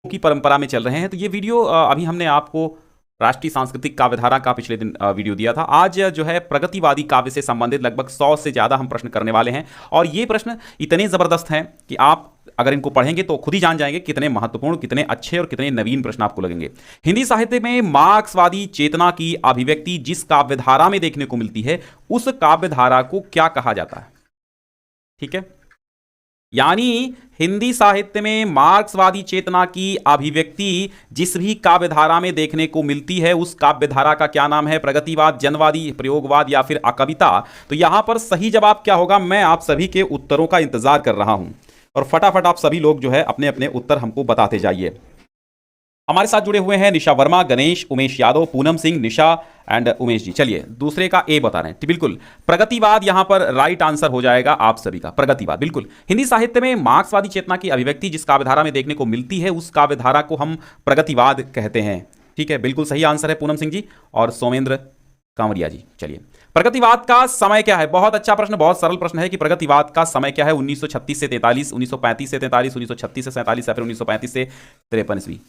की परंपरा में चल रहे हैं। तो ये वीडियो अभी हमने आपको राष्ट्रीय सांस्कृतिक काव्यधारा का पिछले दिन वीडियो दिया था। आज जो है प्रगतिवादी काव्य से संबंधित लगभग 100 से ज़्यादा हम प्रश्न करने वाले हैं और ये प्रश्न इतने ज़बरदस्त हैं कि आप अगर इनको पढ़ेंगे तो खुद ही जान जाएंगे कितने महत्वपूर्ण, कितने अच्छे और कितने नवीन प्रश्न आपको लगेंगे। हिंदी साहित्य में मार्क्सवादी चेतना की अभिव्यक्ति जिस काव्यधारा में देखने को मिलती है उस काव्यधारा को क्या कहा जाता है? ठीक है, यानी हिंदी साहित्य में मार्क्सवादी चेतना की अभिव्यक्ति जिस भी काव्यधारा में देखने को मिलती है उस काव्यधारा का क्या नाम है? प्रगतिवाद, जनवादी, प्रयोगवाद या फिर अकविता? तो यहां पर सही जवाब क्या होगा? मैं आप सभी के उत्तरों का इंतजार कर रहा हूं और फटाफट आप सभी लोग जो है अपने अपने उत्तर हमको बताते जाइए। हमारे साथ जुड़े हुए हैं निशा वर्मा, गणेश, उमेश यादव, पूनम सिंह, निशा एंड उमेश जी। चलिए दूसरे का ए बता रहे हैं। बिल्कुल प्रगतिवाद यहां पर राइट आंसर हो जाएगा आप सभी का, प्रगतिवाद। बिल्कुल हिंदी साहित्य में मार्क्सवादी चेतना की अभिव्यक्ति जिस काव्यधारा में देखने को मिलती है उस काव्यधारा को हम प्रगतिवाद कहते हैं। ठीक है, बिल्कुल सही आंसर है पूनम सिंह जी और सोमेंद्र कांवरिया जी। चलिए प्रगतिवाद का समय क्या है? बहुत अच्छा प्रश्न, बहुत सरल प्रश्न है कि प्रगतिवाद का समय क्या है? 1936 से 43, 1935 से 43, 1936 से 47 या फिर 1935 से 53 ईस्वी।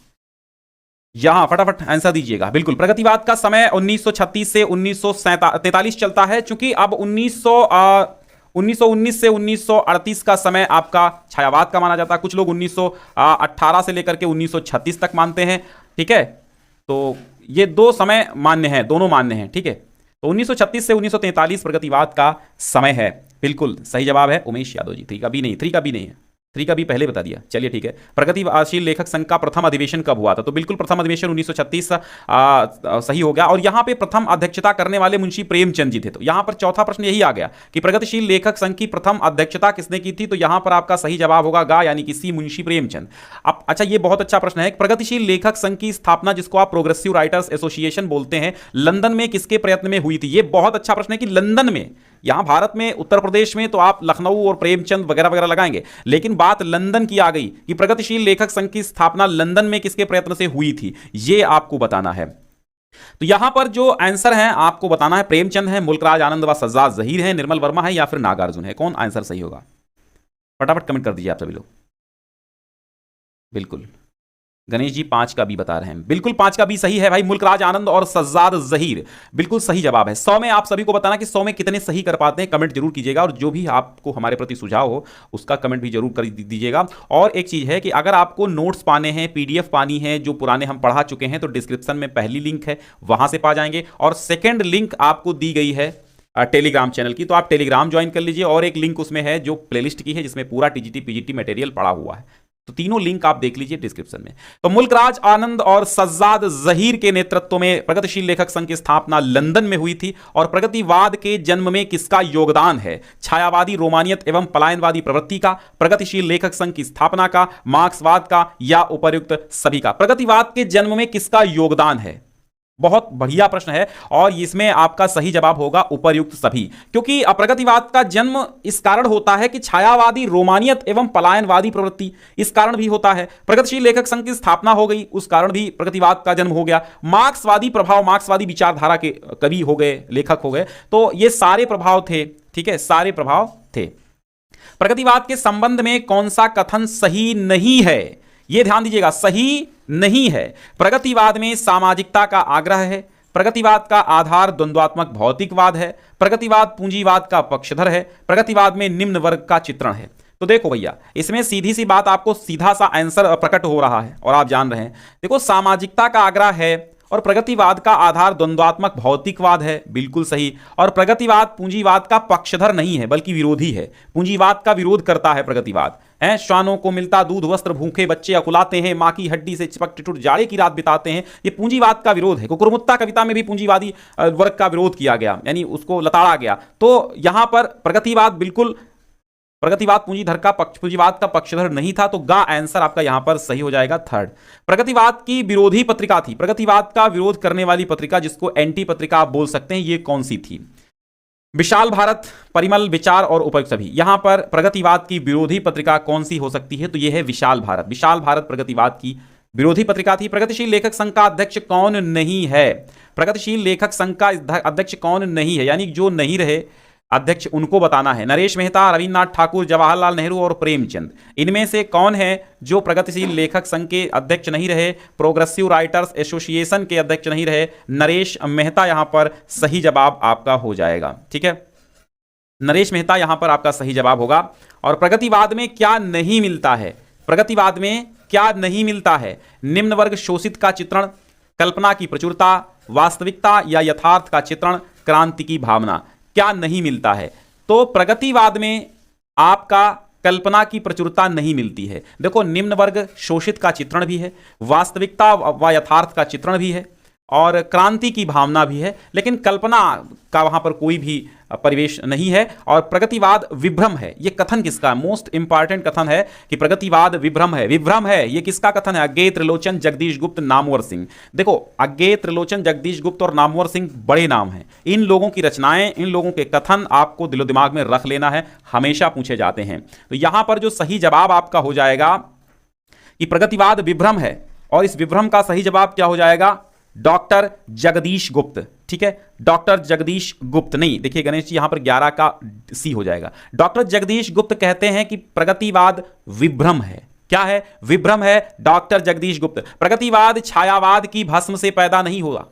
यहां फटाफट आंसर दीजिएगा। बिल्कुल प्रगतिवाद का समय 1936 से 1943 चलता है, चूंकि अब 1919 से 1938 का समय आपका छायावाद का माना जाता है। कुछ लोग 1918 से लेकर के 1936 तक मानते हैं। ठीक है, तो ये दो समय मान्य हैं, दोनों मान्य हैं। ठीक है, तो 1936 से 1943 प्रगतिवाद का समय है। बिल्कुल सही जवाब है उमेश यादव जी। थ्री का भी नहीं, थ्री का भी नहीं है, थ्री का भी पहले बता दिया। चलिए ठीक है, प्रगतिशील लेखक संघ का प्रथम अधिवेशन कब हुआ था? तो बिल्कुल प्रथम अधिवेशन 1936 सही हो गया। और यहां पे प्रथम अध्यक्षता करने वाले मुंशी प्रेमचंद जी थे। तो यहां पर चौथा प्रश्न यही आ गया कि प्रगतिशील लेखक संघ की प्रथम अध्यक्षता किसने की थी? तो यहां पर आपका सही जवाब होगा गा, यानी कि सी, मुंशी प्रेमचंद। अब अच्छा, ये बहुत अच्छा प्रश्न है। प्रगतिशील लेखक संघ की स्थापना जिसको आप प्रोग्रेसिव राइटर्स एसोसिएशन बोलते हैं, लंदन में किसके प्रयत्न में हुई थी? ये बहुत अच्छा प्रश्न है कि लंदन में। यहां भारत में उत्तर प्रदेश में तो आप लखनऊ और प्रेमचंद वगैरह वगैरह लगाएंगे, लेकिन बात लंदन की आ गई कि प्रगतिशील लेखक संघ की स्थापना लंदन में किसके प्रयत्न से हुई थी, यह आपको बताना है। तो यहां पर जो आंसर है आपको बताना है, प्रेमचंद है, मुल्कराज आनंद व सज्जाद जहीर है, निर्मल वर्मा है या फिर नागार्जुन है। कौन आंसर सही होगा? फटाफट कमेंट कर दीजिए आप सभी लोग। बिल्कुल गणेश जी 5 का भी बता रहे हैं। बिल्कुल 5 का भी सही है भाई, मुल्कराज आनंद और सज्जाद जहीर बिल्कुल सही जवाब है। 100 में आप सभी को बताना कि 100 में कितने सही कर पाते हैं, कमेंट जरूर कीजिएगा और जो भी आपको हमारे प्रति सुझाव हो उसका कमेंट भी जरूर कर दीजिएगा। और एक चीज है कि अगर आपको नोट्स पाने हैं, पीडीएफ पानी है जो पुराने हम पढ़ा चुके हैं, तो डिस्क्रिप्शन में पहली लिंक है, वहां से पा जाएंगे। और सेकेंड लिंक आपको दी गई है टेलीग्राम चैनल की, तो आप टेलीग्राम ज्वाइन कर लीजिए। और एक लिंक उसमें है जो प्लेलिस्ट की है जिसमें पूरा टीजीटी पीजीटी मटेरियल पड़ा हुआ है, तो तीनों लिंक आप देख लीजिए डिस्क्रिप्शन में। तो मुल्कराज आनंद और सज्जाद जहीर के नेतृत्व में प्रगतिशील लेखक संघ की स्थापना लंदन में हुई थी। और प्रगतिवाद के जन्म में किसका योगदान है? छायावादी, रोमानियत एवं पलायनवादी प्रवृत्ति का, प्रगतिशील लेखक संघ की स्थापना का, मार्क्सवाद का या उपर्युक्त सभी का? प्रगतिवाद के जन्म में किसका योगदान है? बहुत बढ़िया प्रश्न है और इसमें आपका सही जवाब होगा उपर्युक्त सभी, क्योंकि प्रगतिवाद का जन्म इस कारण होता है कि छायावादी, रोमानियत एवं पलायनवादी प्रवृत्ति, इस कारण भी होता है। प्रगतिशील लेखक संघ की स्थापना हो गई, उस कारण भी प्रगतिवाद का जन्म हो गया। मार्क्सवादी प्रभाव, मार्क्सवादी विचारधारा के कवि हो गए, लेखक हो गए, तो ये सारे प्रभाव थे। ठीक है, सारे प्रभाव थे। प्रगतिवाद के संबंध में कौन सा कथन सही नहीं है? यह ध्यान दीजिएगा, सही नहीं है। प्रगतिवाद में सामाजिकता का आग्रह है, प्रगतिवाद का आधार द्वंद्वात्मक भौतिकवाद है, प्रगतिवाद पूंजीवाद का पक्षधर है, प्रगतिवाद में निम्न वर्ग का चित्रण है। तो देखो भैया, इसमें सीधी सी बात, आपको सीधा सा आंसर प्रकट हो रहा है और आप जान रहे हैं। देखो, सामाजिकता का आग्रह है और प्रगतिवाद का आधार द्वंद्वात्मक भौतिकवाद है, बिल्कुल सही। और प्रगतिवाद पूंजीवाद का पक्षधर नहीं है बल्कि विरोधी है, पूंजीवाद का विरोध करता है प्रगतिवाद। हैं, श्वानों को मिलता दूध वस्त्र, भूखे बच्चे अकुलाते हैं, माँ की हड्डी से चिपक टिटुट जाड़े की रात बिताते हैं, ये पूंजीवाद का विरोध है। कुकुरमुत्ता कविता में भी पूंजीवादी वर्ग का विरोध किया गया, यानी उसको लताड़ा गया। तो यहां पर प्रगतिवाद बिल्कुल, प्रगतिवाद पूंजीवाद का पक्षधर नहीं था, तो गा आंसर आपका यहां पर सही हो जाएगा, थर्ड। प्रगतिवाद की विरोधी पत्रिका थी, प्रगतिवाद का विरोध करने वाली पत्रिका जिसको एंटी पत्रिका आप बोल सकते हैं, ये कौन सी थी? विशाल भारत, परिमल, विचार और उपयुक्त सभी। यहां पर प्रगतिवाद की विरोधी पत्रिका कौन सी हो सकती है? तो यह है विशाल भारत। विशाल भारत प्रगतिवाद की विरोधी पत्रिका थी। प्रगतिशील लेखक संघ का अध्यक्ष कौन नहीं है? प्रगतिशील लेखक संघ का अध्यक्ष कौन नहीं है, यानी जो नहीं रहे, अध्यक्ष उनको बताना है। नरेश मेहता, रविन्द्रनाथ ठाकुर, जवाहरलाल नेहरू और प्रेमचंद, इनमें से कौन है जो प्रगतिशील लेखक संघ के अध्यक्ष नहीं रहे, प्रोग्रेसिव राइटर्स एसोसिएशन के अध्यक्ष नहीं रहे? नरेश मेहता यहां पर सही जवाब आपका हो जाएगा। ठीक है, नरेश मेहता यहां पर आपका सही जवाब होगा। और प्रगतिवाद में क्या नहीं मिलता है? प्रगतिवाद में क्या नहीं मिलता है? निम्न वर्ग शोषित का चित्रण, कल्पना की प्रचुरता, वास्तविकता या यथार्थ का चित्रण, क्रांति की भावना। क्या नहीं मिलता है? तो प्रगतिवाद में आपका कल्पना की प्रचुरता नहीं मिलती है। देखो, निम्न वर्ग शोषित का चित्रण भी है, वास्तविकता व यथार्थ का चित्रण भी है और क्रांति की भावना भी है, लेकिन कल्पना का वहां पर कोई भी परिवेश नहीं है। और प्रगतिवाद विभ्रम है। यह कथन किसका? मोस्ट इंपॉर्टेंट कथन है कि प्रगतिवाद विभ्रम है। विभ्रम है, यह किसका कथन है? अज्ञेय त्रिलोचन, जगदीश गुप्त, नामवर सिंह। देखो, अज्ञेय त्रिलोचन, जगदीश गुप्त और नामवर सिंह बड़े नाम हैं। इन लोगों की रचनाएं, इन लोगों के कथन आपको दिलो दिमाग में रख लेना है, हमेशा पूछे जाते हैं। तो यहां पर जो सही जवाब आपका हो जाएगा कि प्रगतिवाद विभ्रम है, और इस विभ्रम का सही जवाब क्या हो जाएगा? डॉक्टर जगदीश गुप्त। ठीक है, डॉक्टर जगदीश गुप्त नहीं, देखिए गणेश जी यहां पर 11 का सी हो जाएगा। डॉक्टर जगदीश गुप्त कहते हैं कि प्रगतिवाद विभ्रम है। क्या है? विभ्रम है। डॉक्टर जगदीश गुप्त, प्रगतिवाद छायावाद की भस्म से पैदा नहीं हुआ।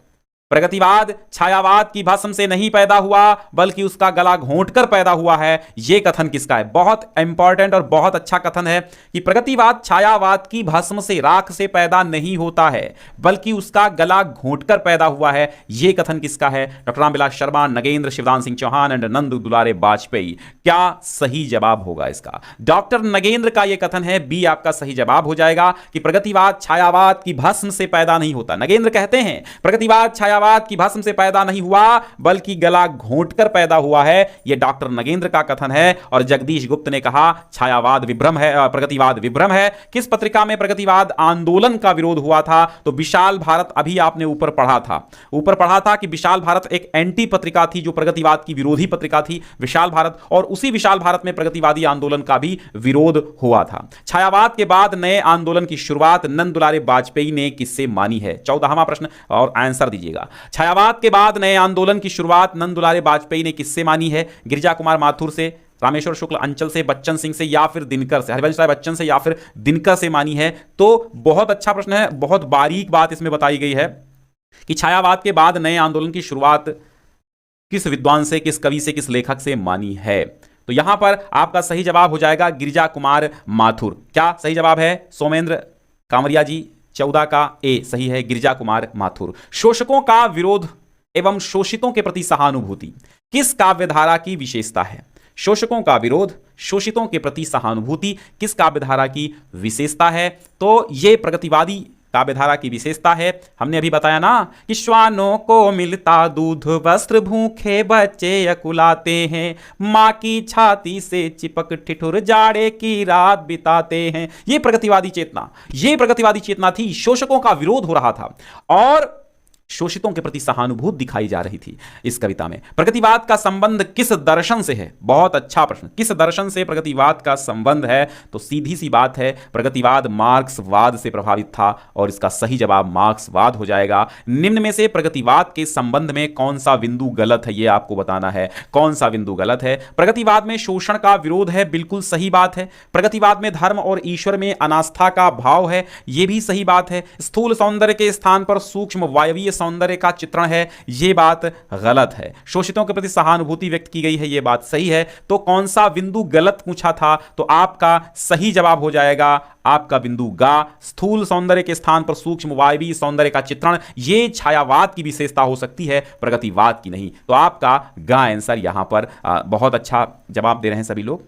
प्रगतिवाद छायावाद की भस्म से नहीं पैदा हुआ, बल्कि उसका गला घोंटकर पैदा हुआ है। यह कथन किसका है? बहुत इंपॉर्टेंट और बहुत अच्छा कथन है कि प्रगतिवाद छायावाद की भस्म से, राख से पैदा नहीं होता है, बल्कि उसका गला घोंटकर पैदा हुआ है। यह कथन किसका है? डॉक्टर रामविलास शर्मा, नगेंद्र, शिवदान सिंह चौहान एंड नंद दुलारे वाजपेयी। क्या सही जवाब होगा इसका? डॉक्टर नगेंद्र का यह कथन है, बी आपका सही जवाब हो जाएगा कि प्रगतिवाद छायावाद की भस्म से पैदा नहीं होता। नगेंद्र कहते हैं प्रगतिवाद छायावाद की भस्म से पैदा नहीं हुआ, बल्कि गला घोंटकर पैदा हुआ है। यह डॉक्टर नगेंद्र का कथन है। और जगदीश गुप्त ने कहा छायावाद विभ्रम है, प्रगतिवाद विभ्रम है। किस पत्रिका में प्रगतिवाद आंदोलन का विरोध हुआ था? तो विशाल भारत। अभी आपने ऊपर पढ़ा था कि विशाल भारत एक एंटी पत्रिका थी, जो प्रगतिवाद की विरोधी पत्रिका थी, विशाल भारत। और उसी विशाल भारत में प्रगतिवादी आंदोलन का भी विरोध हुआ था। छायावाद के बाद नए आंदोलन की शुरुआत नंद दुलारे वाजपेयी ने किससे मानी है? 14वां प्रश्न, और आंसर दीजिएगा। छायावाद के बाद नए आंदोलन की शुरुआत नंद दुलारे वाजपेयी ने किससे मानी है? गिरिजा कुमार माथुर से, रामेश्वर शुक्ल अंचल से, बच्चन सिंह से, या फिर दिनकर से, हरिवंश राय बच्चन से, या फिर दिनकर से मानी है? तो बहुत अच्छा प्रश्न है, बहुत बारीक बात इसमें बताई गई है कि छायावाद के बाद नए आंदोलन की शुरुआत किस विद्वान से, किस कवि से, किस लेखक से मानी है? तो यहां पर आपका सही जवाब हो जाएगा गिरिजा कुमार माथुर। क्या सही जवाब है? सोमेंद्र कांवरिया जी, 14 का ए सही है, गिरिजा कुमार माथुर। शोषकों का विरोध एवं शोषितों के प्रति सहानुभूति किस काव्यधारा की विशेषता है? शोषकों का विरोध, शोषितों के प्रति सहानुभूति किस काव्यधारा की विशेषता है? तो यह प्रगतिवादी काव्यधारा की विशेषता है। हमने अभी बताया ना कि श्वानों को मिलता दूध, वस्त्र भूखे बच्चे अकुलाते हैं, माँ की छाती से चिपक ठिठुर जाड़े की रात बिताते हैं। ये प्रगतिवादी चेतना थी। शोषकों का विरोध हो रहा था और शोषितों के प्रति सहानुभूति दिखाई जा रही थी इस कविता में। प्रगतिवाद का संबंध किस दर्शन से है? बहुत अच्छा प्रश्न। किस दर्शन से प्रगतिवाद का संबंध है? तो सीधी सी बात है, प्रगतिवाद मार्क्सवाद से प्रभावित था, और इसका सही जवाब मार्क्सवाद हो जाएगा। निम्न में से प्रगतिवाद के संबंध में कौन सा बिंदु गलत है, यह आपको बताना है। कौन सा बिंदु गलत है? प्रगतिवाद में शोषण का विरोध है, बिल्कुल सही बात है। प्रगतिवाद में धर्म और ईश्वर में अनास्था का भाव है, यह भी सही बात है। स्थूल सौंदर्य के स्थान पर सूक्ष्म वायवीय सौंदर्य का चित्रण है, यह बात गलत है। शोषितों के प्रति सहानुभूति व्यक्त की गई है, यह बात सही है। तो कौन सा बिंदु गलत पूछा था? तो आपका सही जवाब हो जाएगा आपका बिंदु गा। स्थूल सौंदर्य के स्थान पर सूक्ष्म वायवीय सौंदर्य का चित्रण, यह छायावाद की विशेषता हो सकती है, प्रगतिवाद की नहीं। तो आपका गा आंसर यहां पर बहुत अच्छा जवाब दे रहे हैं सभी लोग।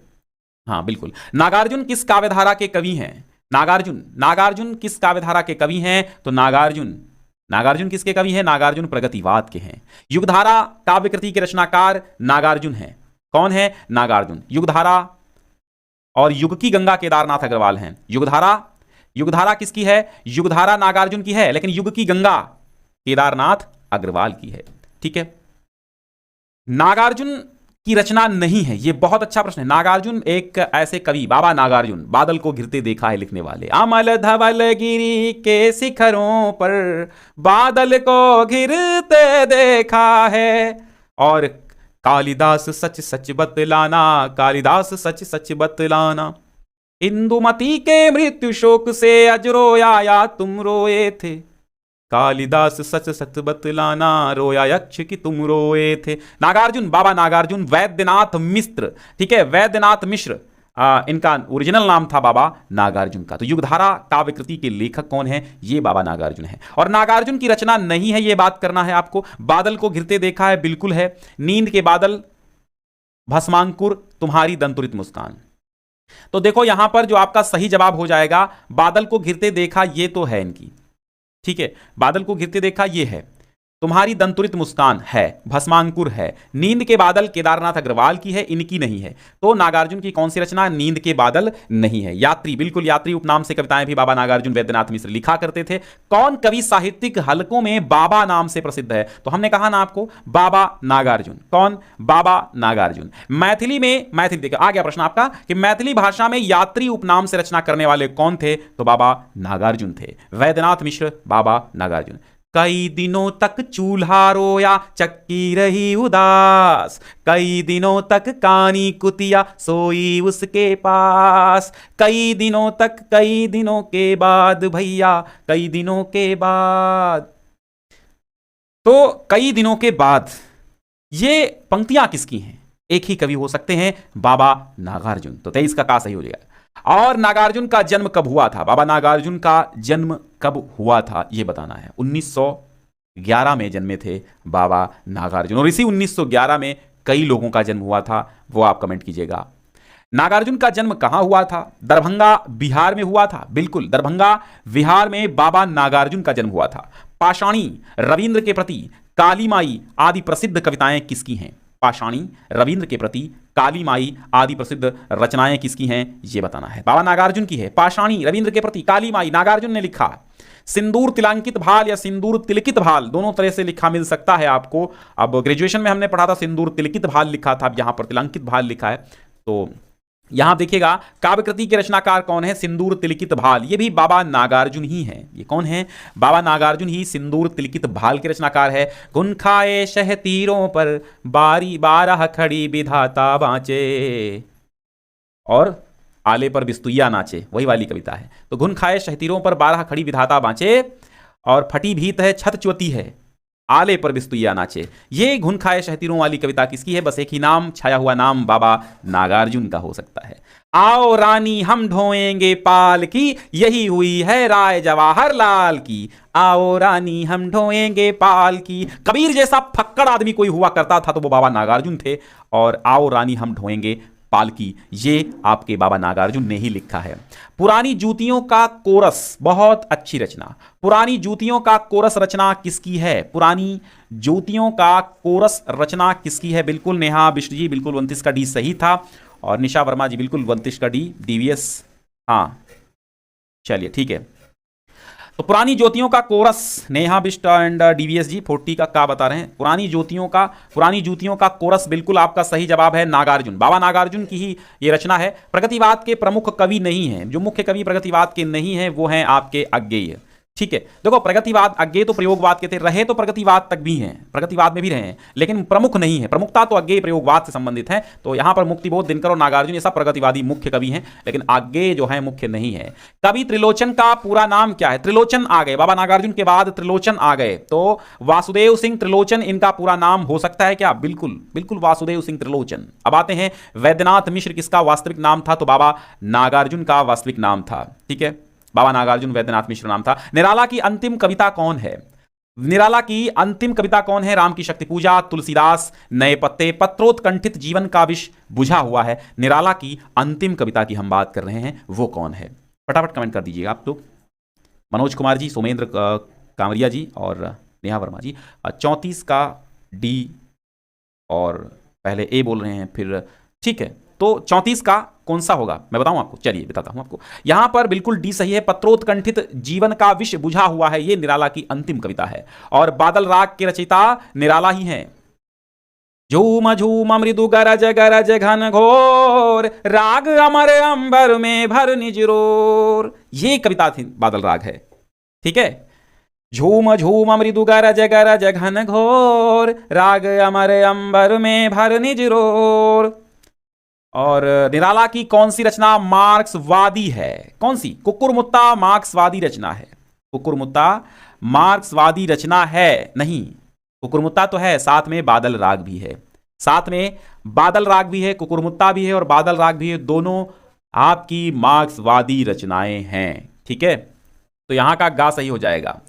हाँ बिल्कुल। नागार्जुन किस काव्यधारा के कवि हैं? नागार्जुन किस काव्यधारा के कवि हैं? तो नागार्जुन किसके कवि हैं? नागार्जुन प्रगतिवाद के हैं। युगधारा काव्य कृति के रचनाकार नागार्जुन हैं। कौन है? नागार्जुन। युगधारा और युग की गंगा केदारनाथ अग्रवाल हैं। युगधारा किसकी है? युगधारा नागार्जुन की है, लेकिन युग की गंगा केदारनाथ अग्रवाल की है। ठीक है, नागार्जुन की रचना नहीं है। यह बहुत अच्छा प्रश्न है। नागार्जुन एक ऐसे कवि, बाबा नागार्जुन, बादल को घिरते देखा है लिखने वाले। अमल धवल गिरी के शिखरों पर बादल को घिरते देखा है, और कालिदास सच सच बतलाना, कालिदास सच सच बतलाना, इंदुमती के मृत्यु शोक से अजरोया या तुम रोए थे, कालिदास सच सच बतलाना, रोया यक्ष की तुम रोए थे। नागार्जुन, बाबा नागार्जुन वैद्यनाथ मिश्र, ठीक है, वैद्यनाथ मिश्र, इनका ओरिजिनल नाम था बाबा नागार्जुन का। तो युगधारा काव्य कृति के लेखक कौन है? ये बाबा नागार्जुन है। और नागार्जुन की रचना नहीं है, ये बात करना है आपको। बादल को घिरते देखा है, बिल्कुल है। नींद के बादल, भस्मांकुर, तुम्हारी दंतुरित मुस्कान। तो देखो यहां पर जो आपका सही जवाब हो जाएगा, बादल को घिरते देखा, ये तो है इनकी, ठीक है, बादल को घिरते देखा ये है, तुम्हारी दंतुरित मुस्कान है, भस्मांकुर है, नींद के बादल केदारनाथ अग्रवाल की है, इनकी नहीं है। तो नागार्जुन की कौन सी रचना? नींद के बादल नहीं है। यात्री, बिल्कुल, यात्री उपनाम से कविताएं भी बाबा नागार्जुन वैद्यनाथ मिश्र लिखा करते थे। कौन कवि साहित्यिक हलकों में बाबा नाम से प्रसिद्ध है? तो हमने कहा ना आपको, बाबा नागार्जुन। कौन? बाबा नागार्जुन। मैथिली में, मैथिली देखिए आ गया प्रश्न आपका कि मैथिली भाषा में यात्री उपनाम से रचना करने वाले कौन थे? तो बाबा नागार्जुन थे, वैद्यनाथ मिश्र, बाबा नागार्जुन। कई दिनों तक चूल्हा रोया, चक्की रही उदास, कई दिनों तक कानी कुतिया सोई उसके पास, कई दिनों तक, कई दिनों के बाद भैया, कई दिनों के बाद। तो कई दिनों के बाद, ये पंक्तियां किसकी हैं? एक ही कवि हो सकते हैं, बाबा नागार्जुन। तो 23 का सही हो जाएगा। और नागार्जुन का जन्म कब हुआ था? बाबा नागार्जुन का जन्म कब हुआ था ये बताना है। 1911 में जन्मे थे बाबा नागार्जुन। और इसी 1911 में कई लोगों का जन्म हुआ था, वो आप कमेंट कीजिएगा। नागार्जुन का जन्म कहां हुआ था? दरभंगा बिहार में हुआ था, बिल्कुल, दरभंगा बिहार में बाबा नागार्जुन का जन्म हुआ था। पाषाणी, रविंद्र के प्रति, काली माई आदि प्रसिद्ध कविताएं किसकी हैं? पाषाणी, रविंद्र के प्रति, काली माई आदि प्रसिद्ध रचनाएं किसकी हैं ये बताना है। बाबा नागार्जुन की है। पाषाणी, रविंद्र के प्रति, काली माई नागार्जुन ने लिखा। सिंदूर तिलांकित भाल या सिंदूर तिलकित भाल, दोनों तरह से लिखा मिल सकता है आपको। अब ग्रेजुएशन में हमने पढ़ा था सिंदूर तिलकित भाल लिखा था, अब यहां पर तिलांकित भाल लिखा है। तो यहां देखिएगा काव्य कृति के रचनाकार कौन है? सिंदूर तिलकित भाल, ये भी बाबा नागार्जुन ही हैं। ये कौन है? बाबा नागार्जुन ही सिंदूर तिलकित भाल के रचनाकार है। गुन खाए शह तीरों पर, बारी बारह खड़ी विधाता बाँचे, और आले पर बिस्तुइया नाचे, वही वाली कविता है। तो गुन खाए शहतीरों पर 12 खड़ी विधाता बाँचे, और फटी भीत है छत च्वती है, आले पर बिस्तुइया नाचे। ये घुन खाए शहतीरों वाली कविता किसकी है? बस एक ही नाम, छाया हुआ नाम बाबा नागार्जुन का हो सकता है। आओ रानी हम ढोएंगे पाल की, यही हुई है राय जवाहरलाल की। आओ रानी हम ढोएंगे पाल की। कबीर जैसा फक्कड़ आदमी कोई हुआ करता था तो वो बाबा नागार्जुन थे। और आओ रानी हम ढोएंगे पालकी, ये आपके बाबा नागार्जुन ने ही लिखा है। पुरानी जूतियों का कोरस, बहुत अच्छी रचना। पुरानी जूतियों का कोरस रचना किसकी है? पुरानी जूतियों का कोरस रचना किसकी है? बिल्कुल नेहा बिष्ट जी, बिल्कुल 29 का डी सही था। और निशा वर्मा जी बिल्कुल 29 का डी, डीवीएस, हाँ चलिए ठीक है। तो पुरानी ज्योतियों का chorus, Neha Bisht and DVS ji 40 का बता रहे हैं। पुरानी ज्योतियों का कोरस बिल्कुल आपका सही जवाब है नागार्जुन। बाबा नागार्जुन की ही ये रचना है। प्रगतिवाद के प्रमुख कवि नहीं हैं, जो मुख्य कवि प्रगतिवाद के नहीं हैं वो हैं आपके अज्ञेय। ठीक है, देखो प्रगतिवाद, अज्ञेय तो प्रयोगवाद के थे, रहे तो प्रगतिवाद तक भी हैं, प्रगतिवाद में भी रहे हैं, लेकिन प्रमुख नहीं है। प्रमुखता तो अज्ञेय प्रयोगवाद से संबंधित है। तो यहां पर मुक्तिबोध, दिनकर और नागार्जुन ये सब प्रगतिवादी मुख्य कवि हैं, लेकिन अज्ञेय जो है मुख्य नहीं है। कवि त्रिलोचन का पूरा नाम क्या है? त्रिलोचन आ गए, बाबा नागार्जुन के बाद त्रिलोचन आ गए, तो वासुदेव सिंह त्रिलोचन इनका पूरा नाम हो सकता है क्या? बिल्कुल बिल्कुल, वासुदेव सिंह त्रिलोचन। अब आते हैं वैद्यनाथ मिश्र किसका वास्तविक नाम था? तो बाबा नागार्जुन का वास्तविक नाम था। ठीक है, बाबा नागार्जुन वैद्यनाथ मिश्र नाम था। निराला की अंतिम कविता कौन है? निराला की अंतिम कविता कौन है? राम की शक्ति पूजा, तुलसीदास, नए पत्ते, पत्रोत्कंठित जीवन का विष बुझा हुआ है। निराला की अंतिम कविता की हम बात कर रहे हैं, वो कौन है? फटाफट कमेंट कर दीजिएगा आप लोग। मनोज कुमार जी, सोमेंद्र कांवरिया जी और नेहा वर्मा जी। 34 का डी, और पहले ए बोल रहे हैं फिर, ठीक है। तो 34 का कौन सा होगा मैं बताऊं आपको? चलिए बताता हूं आपको। यहां पर बिल्कुल डी सही है। पत्रोत्कंठित जीवन का विष बुझा हुआ है, ये निराला की अंतिम कविता है। और बादल राग के रचयिता निराला ही हैं। झूम झूम मृदु गरज गरज घन घोर, राग अमर अंबर में भर निजरोर, ये कविता थी, बादल राग है। ठीक है, झूम झूम मृदु गरज घन घोर, राग अमर अंबर में भर निज रोर। और निराला की कौन सी रचना मार्क्सवादी है? कौन सी? कुकुरमुत्ता मार्क्सवादी रचना है। कुकुरमुत्ता मार्क्सवादी रचना है नहीं। कुकुरमुत्ता तो है, साथ में बादल राग भी है, साथ में बादल राग भी है, कुकुरमुत्ता भी है और बादल राग भी है, दोनों आपकी मार्क्सवादी रचनाएं हैं। ठीक है, तो यहां का गा सही हो जाएगा।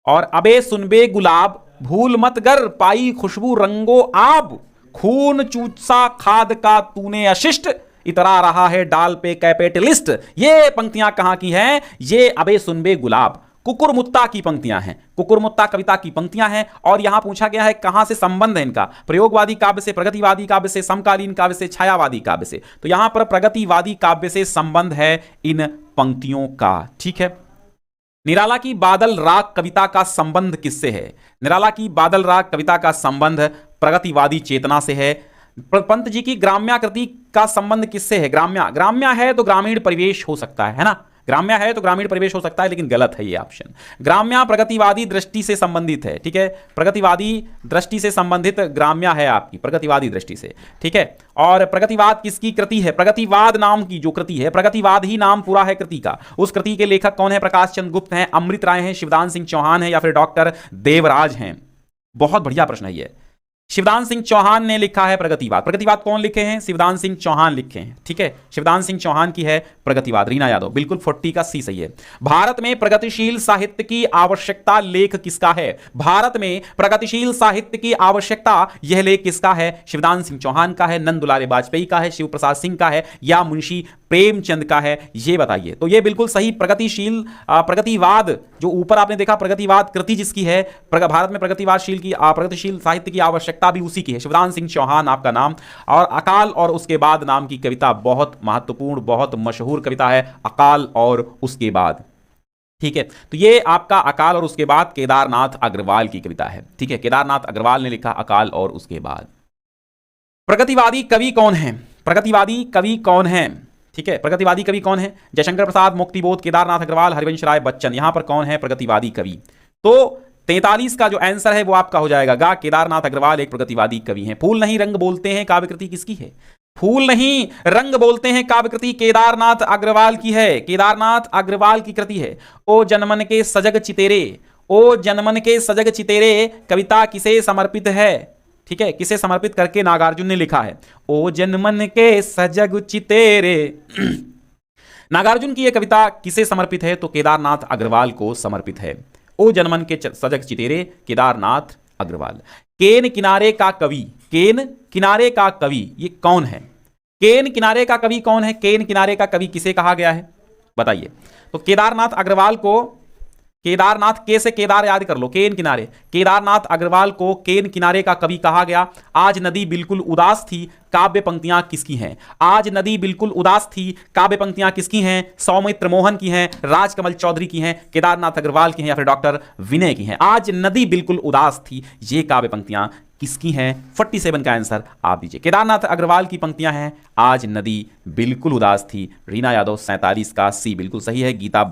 और अबे सुनबे गुलाब, भूल मत गर पाई खुशबू रंगो आब, खून चूसा खाद का तूने अशिष्ट, इतरा रहा है डाल पे कैपिटलिस्ट। ये पंक्तियां कहां की हैं? ये अबे सुनबे गुलाब कुकुरमुत्ता की पंक्तियां हैं, कुकुरमुत्ता कविता की पंक्तियां हैं। और यहां पूछा गया है कहां से संबंध है इनका, प्रयोगवादी काव्य से, प्रगतिवादी काव्य से, समकालीन काव्य से, छायावादी काव्य से। तो यहां पर प्रगतिवादी काव्य से संबंध है इन पंक्तियों का। ठीक है, निराला की बादल राग कविता का संबंध किससे है? निराला की बादल राग कविता का संबंध प्रगतिवादी चेतना से है। पंत जी की ग्राम्या कृति का संबंध किससे है? ग्राम्या, ग्राम्या है तो ग्रामीण परिवेश हो सकता है ना, ग्राम्या है तो ग्रामीण परिवेश हो सकता है, लेकिन गलत है ये ऑप्शन। ग्राम्या प्रगतिवादी दृष्टि से संबंधित है। ठीक है, प्रगतिवादी दृष्टि से संबंधित ग्राम्या है आपकी, प्रगतिवादी दृष्टि से। ठीक है, और प्रगतिवाद किसकी कृति है? प्रगतिवाद नाम की जो कृति है, प्रगतिवाद ही नाम पूरा है कृति का, उस कृति के लेखक कौन है? प्रकाश चंद्र गुप्त हैं, अमृत राय हैं, शिवदान सिंह चौहान है, या फिर डॉक्टर देवराज हैं? बहुत बढ़िया प्रश्न है ये। शिवदान सिंह चौहान ने लिखा है प्रगतिवाद। प्रगतिवाद कौन लिखे हैं? शिवदान सिंह चौहान लिखे हैं। ठीक है, शिवदान सिंह चौहान की है प्रगतिवाद। रीना यादव बिल्कुल 40 का सी सही है। भारत में प्रगतिशील साहित्य की आवश्यकता लेख किसका है? भारत में प्रगतिशील साहित्य की आवश्यकता यह लेख किसका है? शिवदान सिंह चौहान का है, नंद दुलारे वाजपेयी का है, शिव प्रसाद सिंह का है, या मुंशी प्रेमचंद का है? ये बताइए। तो ये बिल्कुल सही प्रगतिशील प्रगतिवाद जो ऊपर आपने देखा प्रगतिवाद कृति जिसकी है, भारत में प्रगतिवादशील की प्रगतिशील साहित्य की आवश्यकता भी उसी की है, शिवदान सिंह चौहान आपका नाम। और अकाल और उसके बाद नाम की कविता बहुत महत्वपूर्ण, बहुत मशहूर कविता है, अकाल और उसके बाद। ठीक है, तो ये आपका अकाल और उसके बाद केदारनाथ अग्रवाल की कविता है। ठीक है, केदारनाथ अग्रवाल ने लिखा अकाल और उसके बाद। प्रगतिवादी कवि कौन है? प्रगतिवादी कवि कौन है? ठीक है, प्रगतिवादी कवि कौन है? जयशंकर प्रसाद, मुक्तिबोध, केदारनाथ अग्रवाल, हरिवंश राय बच्चन। यहां पर कौन है प्रगतिवादी कवि? तो 43 का जो आंसर है वो आपका हो जाएगा गा, केदारनाथ अग्रवाल एक प्रगतिवादी कवि हैं। फूल नहीं रंग बोलते हैं काव्य कृति किसकी है? फूल नहीं रंग बोलते हैं काव्य कृति केदारनाथ अग्रवाल की है, केदारनाथ अग्रवाल की कृति है। ओ जनमन के सजग चितेरे, ओ जनमन के सजग चितेरे कविता किसे समर्पित है? ठीक है, किसे समर्पित करके नागार्जुन ने लिखा है? ओ जनमन के सजग चितेरे नागार्जुन की यह कविता किसे समर्पित है? तो केदारनाथ अग्रवाल को समर्पित है। ओ जनमन के सजग चितेरे, केदारनाथ अग्रवाल। केन किनारे का कवि, केन किनारे का कवि ये कौन है? केन किनारे का कवि कौन है? केन किनारे का कवि किसे कहा गया है बताइए। तो केदारनाथ अग्रवाल को, केदारनाथ के से केदार याद कर लो, केन किनारे, केदारनाथ अग्रवाल को केन किनारे का कवि कहा गया। आज नदी बिल्कुल उदास थी काव्य पंक्तियां किसकी हैं? आज नदी बिल्कुल उदास थी काव्य पंक्तियां किसकी हैं? सौमित्र मोहन की हैं, राजकमल चौधरी की हैं, केदारनाथ अग्रवाल की हैं, या फिर डॉक्टर विनय की हैं? आज नदी बिल्कुल उदास थी, ये काव्य पंक्तियां किसकी हैं? 47 का आंसर आप दीजिए। केदारनाथ अग्रवाल की पंक्तियां हैं, आज नदी बिल्कुल उदास थी। रीना यादव 47 का सी बिल्कुल सही है। गीता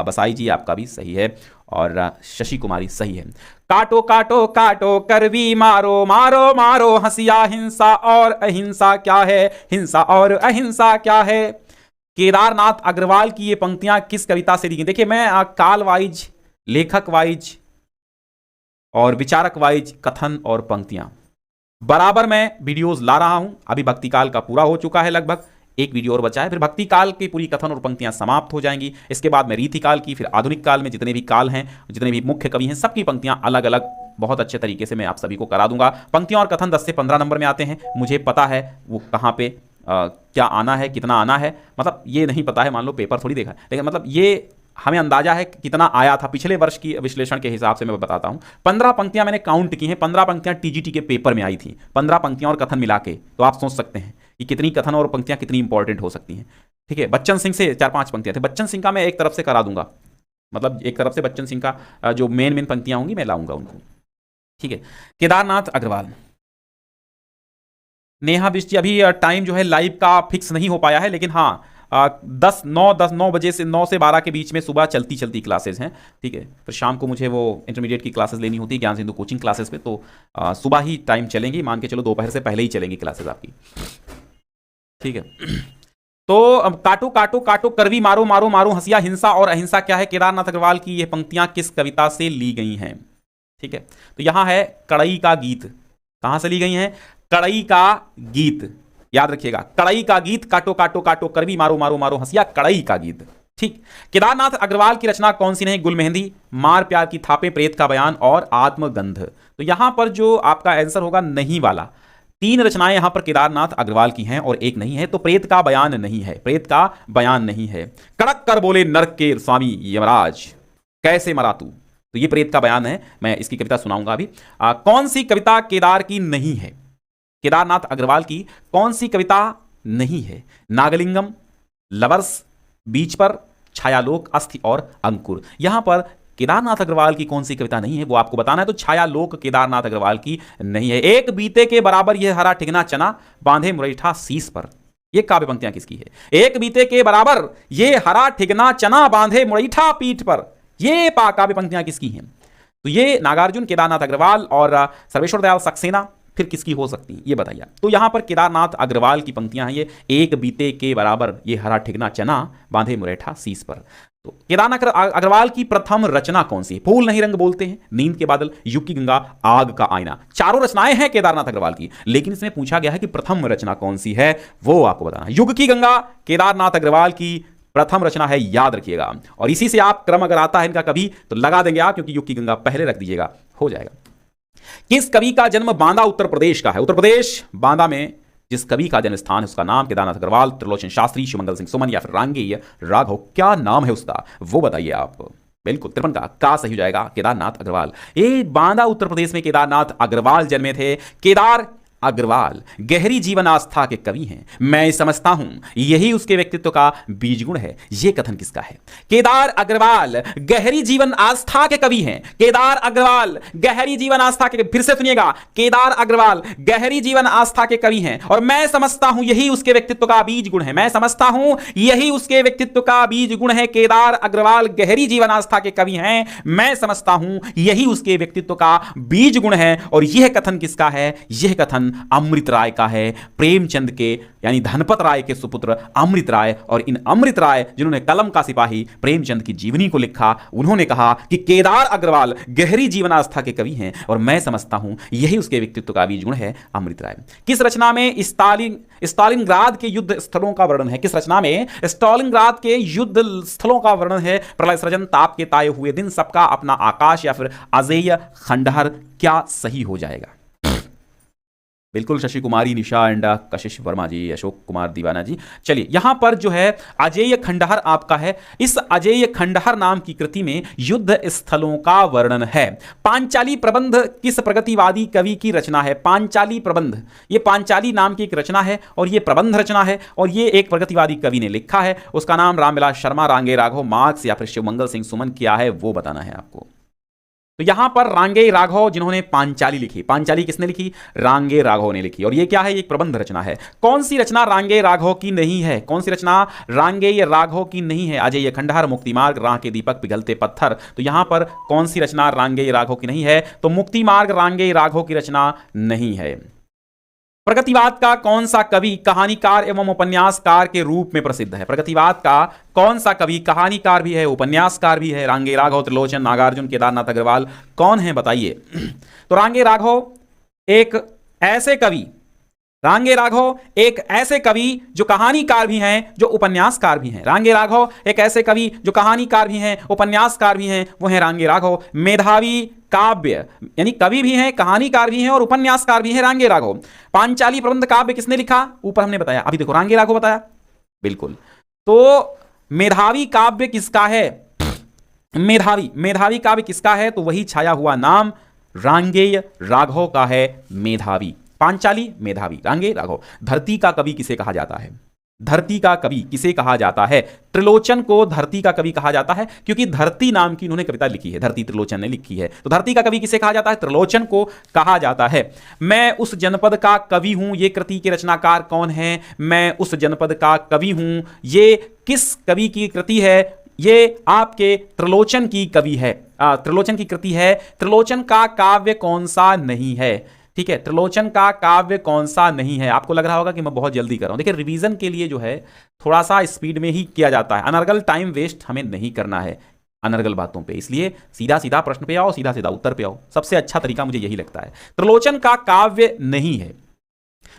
बसाई जी आपका भी सही है, और शशि कुमारी सही है। काटो काटो काटो करवी मारो, मारो मारो हंसिया, हिंसा और अहिंसा क्या है? हिंसा और अहिंसा क्या है? केदारनाथ अग्रवाल की ये पंक्तियां किस कविता से दी गई? देखिए मैं काल वाइज, लेखक वाइज और विचारक वाइज कथन और पंक्तियां बराबर मैं वीडियोस ला रहा हूं। अभी भक्ति काल का पूरा हो चुका है, लगभग एक वीडियो और बचा है, फिर भक्ति काल की पूरी कथन और पंक्तियां समाप्त हो जाएंगी। इसके बाद में रीति काल की, फिर आधुनिक काल में जितने भी काल हैं, जितने भी मुख्य कवि हैं, सबकी पंक्तियां अलग अलग बहुत अच्छे तरीके से मैं आप सभी को करा दूंगा। पंक्तियां और कथन 10 से 15 नंबर में आते हैं, मुझे पता है वो कहाँ पे क्या आना है, कितना आना है, मतलब ये नहीं पता है, मान लो पेपर थोड़ी देखा है, लेकिन मतलब ये हमें अंदाजा है कितना आया था पिछले वर्ष की विश्लेषण के हिसाब से मैं बताता हूं। 15 पंक्तियां मैंने काउंट की हैं, 15 पंक्तियां टीजीटी के पेपर में आई थी, 15 पंक्तियां और कथन मिला के, तो आप सोच सकते हैं कि कितनी कथन और पंक्तियां कितनी इंपॉर्टेंट हो सकती हैं। ठीक है, बच्चन सिंह से 4-5 पंक्तियां थे, बच्चन सिंह का मैं एक तरफ से करा दूंगा, मतलब एक तरफ से बच्चन सिंह का जो मेन पंक्तियां होंगी मैं लाऊंगा उनको। ठीक है, केदारनाथ अग्रवाल। नेहा बिष्ट जी, अभी टाइम जो है लाइव का फिक्स नहीं हो पाया है, लेकिन हाँ 9 बजे से 9 से 12 के बीच में सुबह चलती क्लासेस हैं, ठीक है। फिर शाम को मुझे वो इंटरमीडिएट की क्लासेस लेनी होती है ज्ञान सिंधु कोचिंग क्लासेस पे, तो सुबह ही टाइम चलेंगी, मान के चलो दोपहर से पहले ही चलेंगी क्लासेस आपकी, ठीक है। तो अब काटो काटो काटो करवी मारो मारो मारो हंसिया, हिंसा और अहिंसा क्या है? केदारनाथ अग्रवाल की ये पंक्तियां किस कविता से ली गई हैं? ठीक है, तो यहां है कड़ई का गीत। कहां से ली गई हैं? कड़ई का गीत, याद रखिएगा, कड़ई का गीत, काटो काटो काटो करवी मारो मारो मारो हंसिया, कड़ई का गीत, ठीक। केदारनाथ अग्रवाल की रचना कौन सी नहीं? गुल मेहंदी, मार प्यार की थापे, प्रेत का बयान और आत्मगंध। तो यहां पर जो आपका आंसर होगा नहीं वाला, 3 रचनाएं यहां पर केदारनाथ अग्रवाल की हैं और एक नहीं है, तो प्रेत का बयान नहीं है, प्रेत का बयान नहीं है। कड़क कर बोले नरक के स्वामी यमराज, कैसे मरा तू, तो ये प्रेत का बयान है, मैं इसकी कविता सुनाऊंगा अभी। कौन सी कविता केदार की नहीं है? केदारनाथ अग्रवाल की कौन सी कविता नहीं है? नागलिंगम, लवर्स, बीच पर, छायालोक, अस्थि और अंकुर। यहां पर केदारनाथ अग्रवाल की कौन सी कविता नहीं है वो आपको बताना है, तो छायालोक केदारनाथ अग्रवाल की नहीं है। एक बीते के बराबर यह हरा ठिगना चना, बांधे मुरैठा शीस पर, ये काव्य पंक्तियां किसकी है? एक बीते के बराबर ये हरा ठिगना चना, बांधे मुरैठा पीठ पर, ये काव्य पंक्तियां किसकी हैं? तो ये नागार्जुन, केदारनाथ अग्रवाल और सर्वेश्वर दयाल सक्सेना, फिर किसकी हो सकती है ये बताइए। तो यहां पर केदारनाथ अग्रवाल की पंक्तियां हैं ये, एक बीते के बराबर ये हरा ठिगना चना, बांधे मुरैठा शीस पर। तो केदारनाथ अग्रवाल की प्रथम रचना कौन सी है? फूल नहीं रंग बोलते हैं, नींद के बादल, युग की गंगा, आग का आईना। चारों रचनाएं हैं केदारनाथ अग्रवाल की, लेकिन इसमें पूछा गया है कि प्रथम रचना कौन सी है, वो आपको बताना। युग की गंगा केदारनाथ अग्रवाल की प्रथम रचना है, याद रखिएगा। और इसी से आप क्रम अगर आता है इनका कभी तो लगा देंगे आप, क्योंकि युग की गंगा पहले रख दीजिएगा, हो जाएगा। किस कवि का जन्म बांदा उत्तर प्रदेश का है? उत्तर प्रदेश बांदा में जिस कवि का जन्म स्थान है उसका नाम केदारनाथ अग्रवाल, त्रिलोचन शास्त्री, शिवमंगल सिंह सुमन या फिर रांगेय राघव, क्या नाम है उसका वो बताइए आप। बिल्कुल 53 का सही हो जाएगा केदारनाथ अग्रवाल। ये बांदा उत्तर प्रदेश में केदारनाथ अग्रवाल जन्मे थे। केदार अग्रवाल गहरी जीवन आस्था के कवि हैं, मैं समझता हूं यही उसके व्यक्तित्व का बीज गुण है। यह कथन किसका है? केदार अग्रवाल गहरी जीवन आस्था के कवि हैं। केदार अग्रवाल गहरी जीवन आस्था के, फिर से सुनिएगा, केदार अग्रवाल गहरी जीवन आस्था के कवि हैं और मैं समझता हूं यही उसके व्यक्तित्व का बीज गुण है। मैं समझता हूं यही उसके व्यक्तित्व का बीज गुण है। केदार अग्रवाल गहरी जीवन आस्था के कवि हैं, मैं समझता हूं यही उसके व्यक्तित्व का बीज गुण है। और यह कथन किसका है? यह कथन अमृत राय का है, प्रेमचंद के यानी धनपत राय के सुपुत्र अमृत राय। और इन अमृत राय जिन्होंने कलम का सिपाही प्रेमचंद की जीवनी को लिखा, उन्होंने कहा कि केदार अग्रवाल गहरी जीवन आस्था के कवि हैं और मैं समझता हूं यही उसके व्यक्तित्व का बीज गुण है, अमृत राय। किस रचना में स्टालिनग्राद के युद्ध स्थलों का वर्णन है? किस रचना में स्टालिनग्राद के युद्ध स्थलों का वर्णन है? प्रलय सृजन, ताप के ताए हुए दिन, सबका अपना आकाश या फिर अजेय खंडहर, क्या सही हो जाएगा? बिल्कुल शशि कुमारी, निशा अंडा, कशिश वर्मा जी, अशोक कुमार दीवाना जी। चलिए यहां पर जो है अजेय खंडहर आपका है। इस अजेय खंडहर नाम की कृति में युद्ध स्थलों का वर्णन है। पांचाली प्रबंध किस प्रगतिवादी कवि की रचना है? पांचाली प्रबंध, ये पांचाली नाम की एक रचना है और ये प्रबंध रचना है और ये एक प्रगतिवादी कवि ने लिखा है। उसका नाम रामविलास शर्मा, रांगे राघव, मार्क्स या फिर शिवमंगल सिंह सुमन क्या है वो बताना है आपको। तो यहां पर रांगे राघव जिन्होंने पांचाली लिखी, पांचाली किसने लिखी? रांगे राघव ने लिखी। और ये क्या है? एक प्रबंध रचना है। कौन सी रचना रांगे राघव की नहीं है? कौन सी रचना रांगे राघव की नहीं है? अजेय खंडहर, मुक्ति मार्ग, राह के दीपक, पिघलते पत्थर। तो यहां पर कौन सी रचना रांगे राघव की नहीं है? तो मुक्ति मार्ग रांगे राघव की रचना नहीं है। प्रगतिवाद का कौन सा कवि कहानीकार एवं उपन्यासकार के रूप में प्रसिद्ध है? प्रगतिवाद का कौन सा कवि कहानीकार भी है, उपन्यासकार भी है? रांगे राघव, त्रिलोचन, नागार्जुन, केदारनाथ अग्रवाल, कौन है बताइए। तो रांगे राघव एक ऐसे कवि, रांगे राघव एक ऐसे कवि जो कहानीकार भी हैं, जो उपन्यासकार भी हैं। रांगे राघव एक ऐसे कवि जो कहानीकार भी हैं, उपन्यासकार भी हैं, वो हैं रांगे राघव। मेधावी काव्य यानी कवि भी हैं, कहानीकार भी हैं और उपन्यासकार भी हैं रांगे राघव। पांचाली प्रबंध काव्य किसने लिखा? ऊपर हमने बताया, अभी देखो रांगे राघव बताया, बिल्कुल। तो मेधावी काव्य किसका है? मेधावी काव्य किसका है? तो वही छाया हुआ नाम रांगेय राघव का है, मेधावी। पांचाली मेधावी, रांगे राघव। धरती का कवि किसे कहा जाता है? धरती का कवि किसे कहा जाता है? त्रिलोचन को धरती का कवि कहा जाता है, क्योंकि धरती नाम की उन्होंने कविता लिखी है, धरती त्रिलोचन ने लिखी है। तो धरती का कवि किसे कहा जाता है? त्रिलोचन को कहा जाता है। मैं उस जनपद का कवि हूं, ये कृति के रचनाकार कौन है? मैं उस जनपद का कवि हूं, ये किस कवि की कृति है? ये आपके त्रिलोचन की कवि है, त्रिलोचन की कृति है। त्रिलोचन का काव्य कौन सा नहीं है? ठीक है, त्रिलोचन का काव्य कौन सा नहीं है? आपको लग रहा होगा कि मैं बहुत जल्दी कर रहा हूं। देखिए, रिवीजन के लिए जो है थोड़ा सा स्पीड में ही किया जाता है, अनर्गल टाइम वेस्ट हमें नहीं करना है अनर्गल बातों पे, इसलिए सीधा सीधा प्रश्न पे आओ, सीधा सीधा उत्तर पे आओ। सबसे अच्छा तरीका मुझे यही लगता है। त्रिलोचन का काव्य नहीं है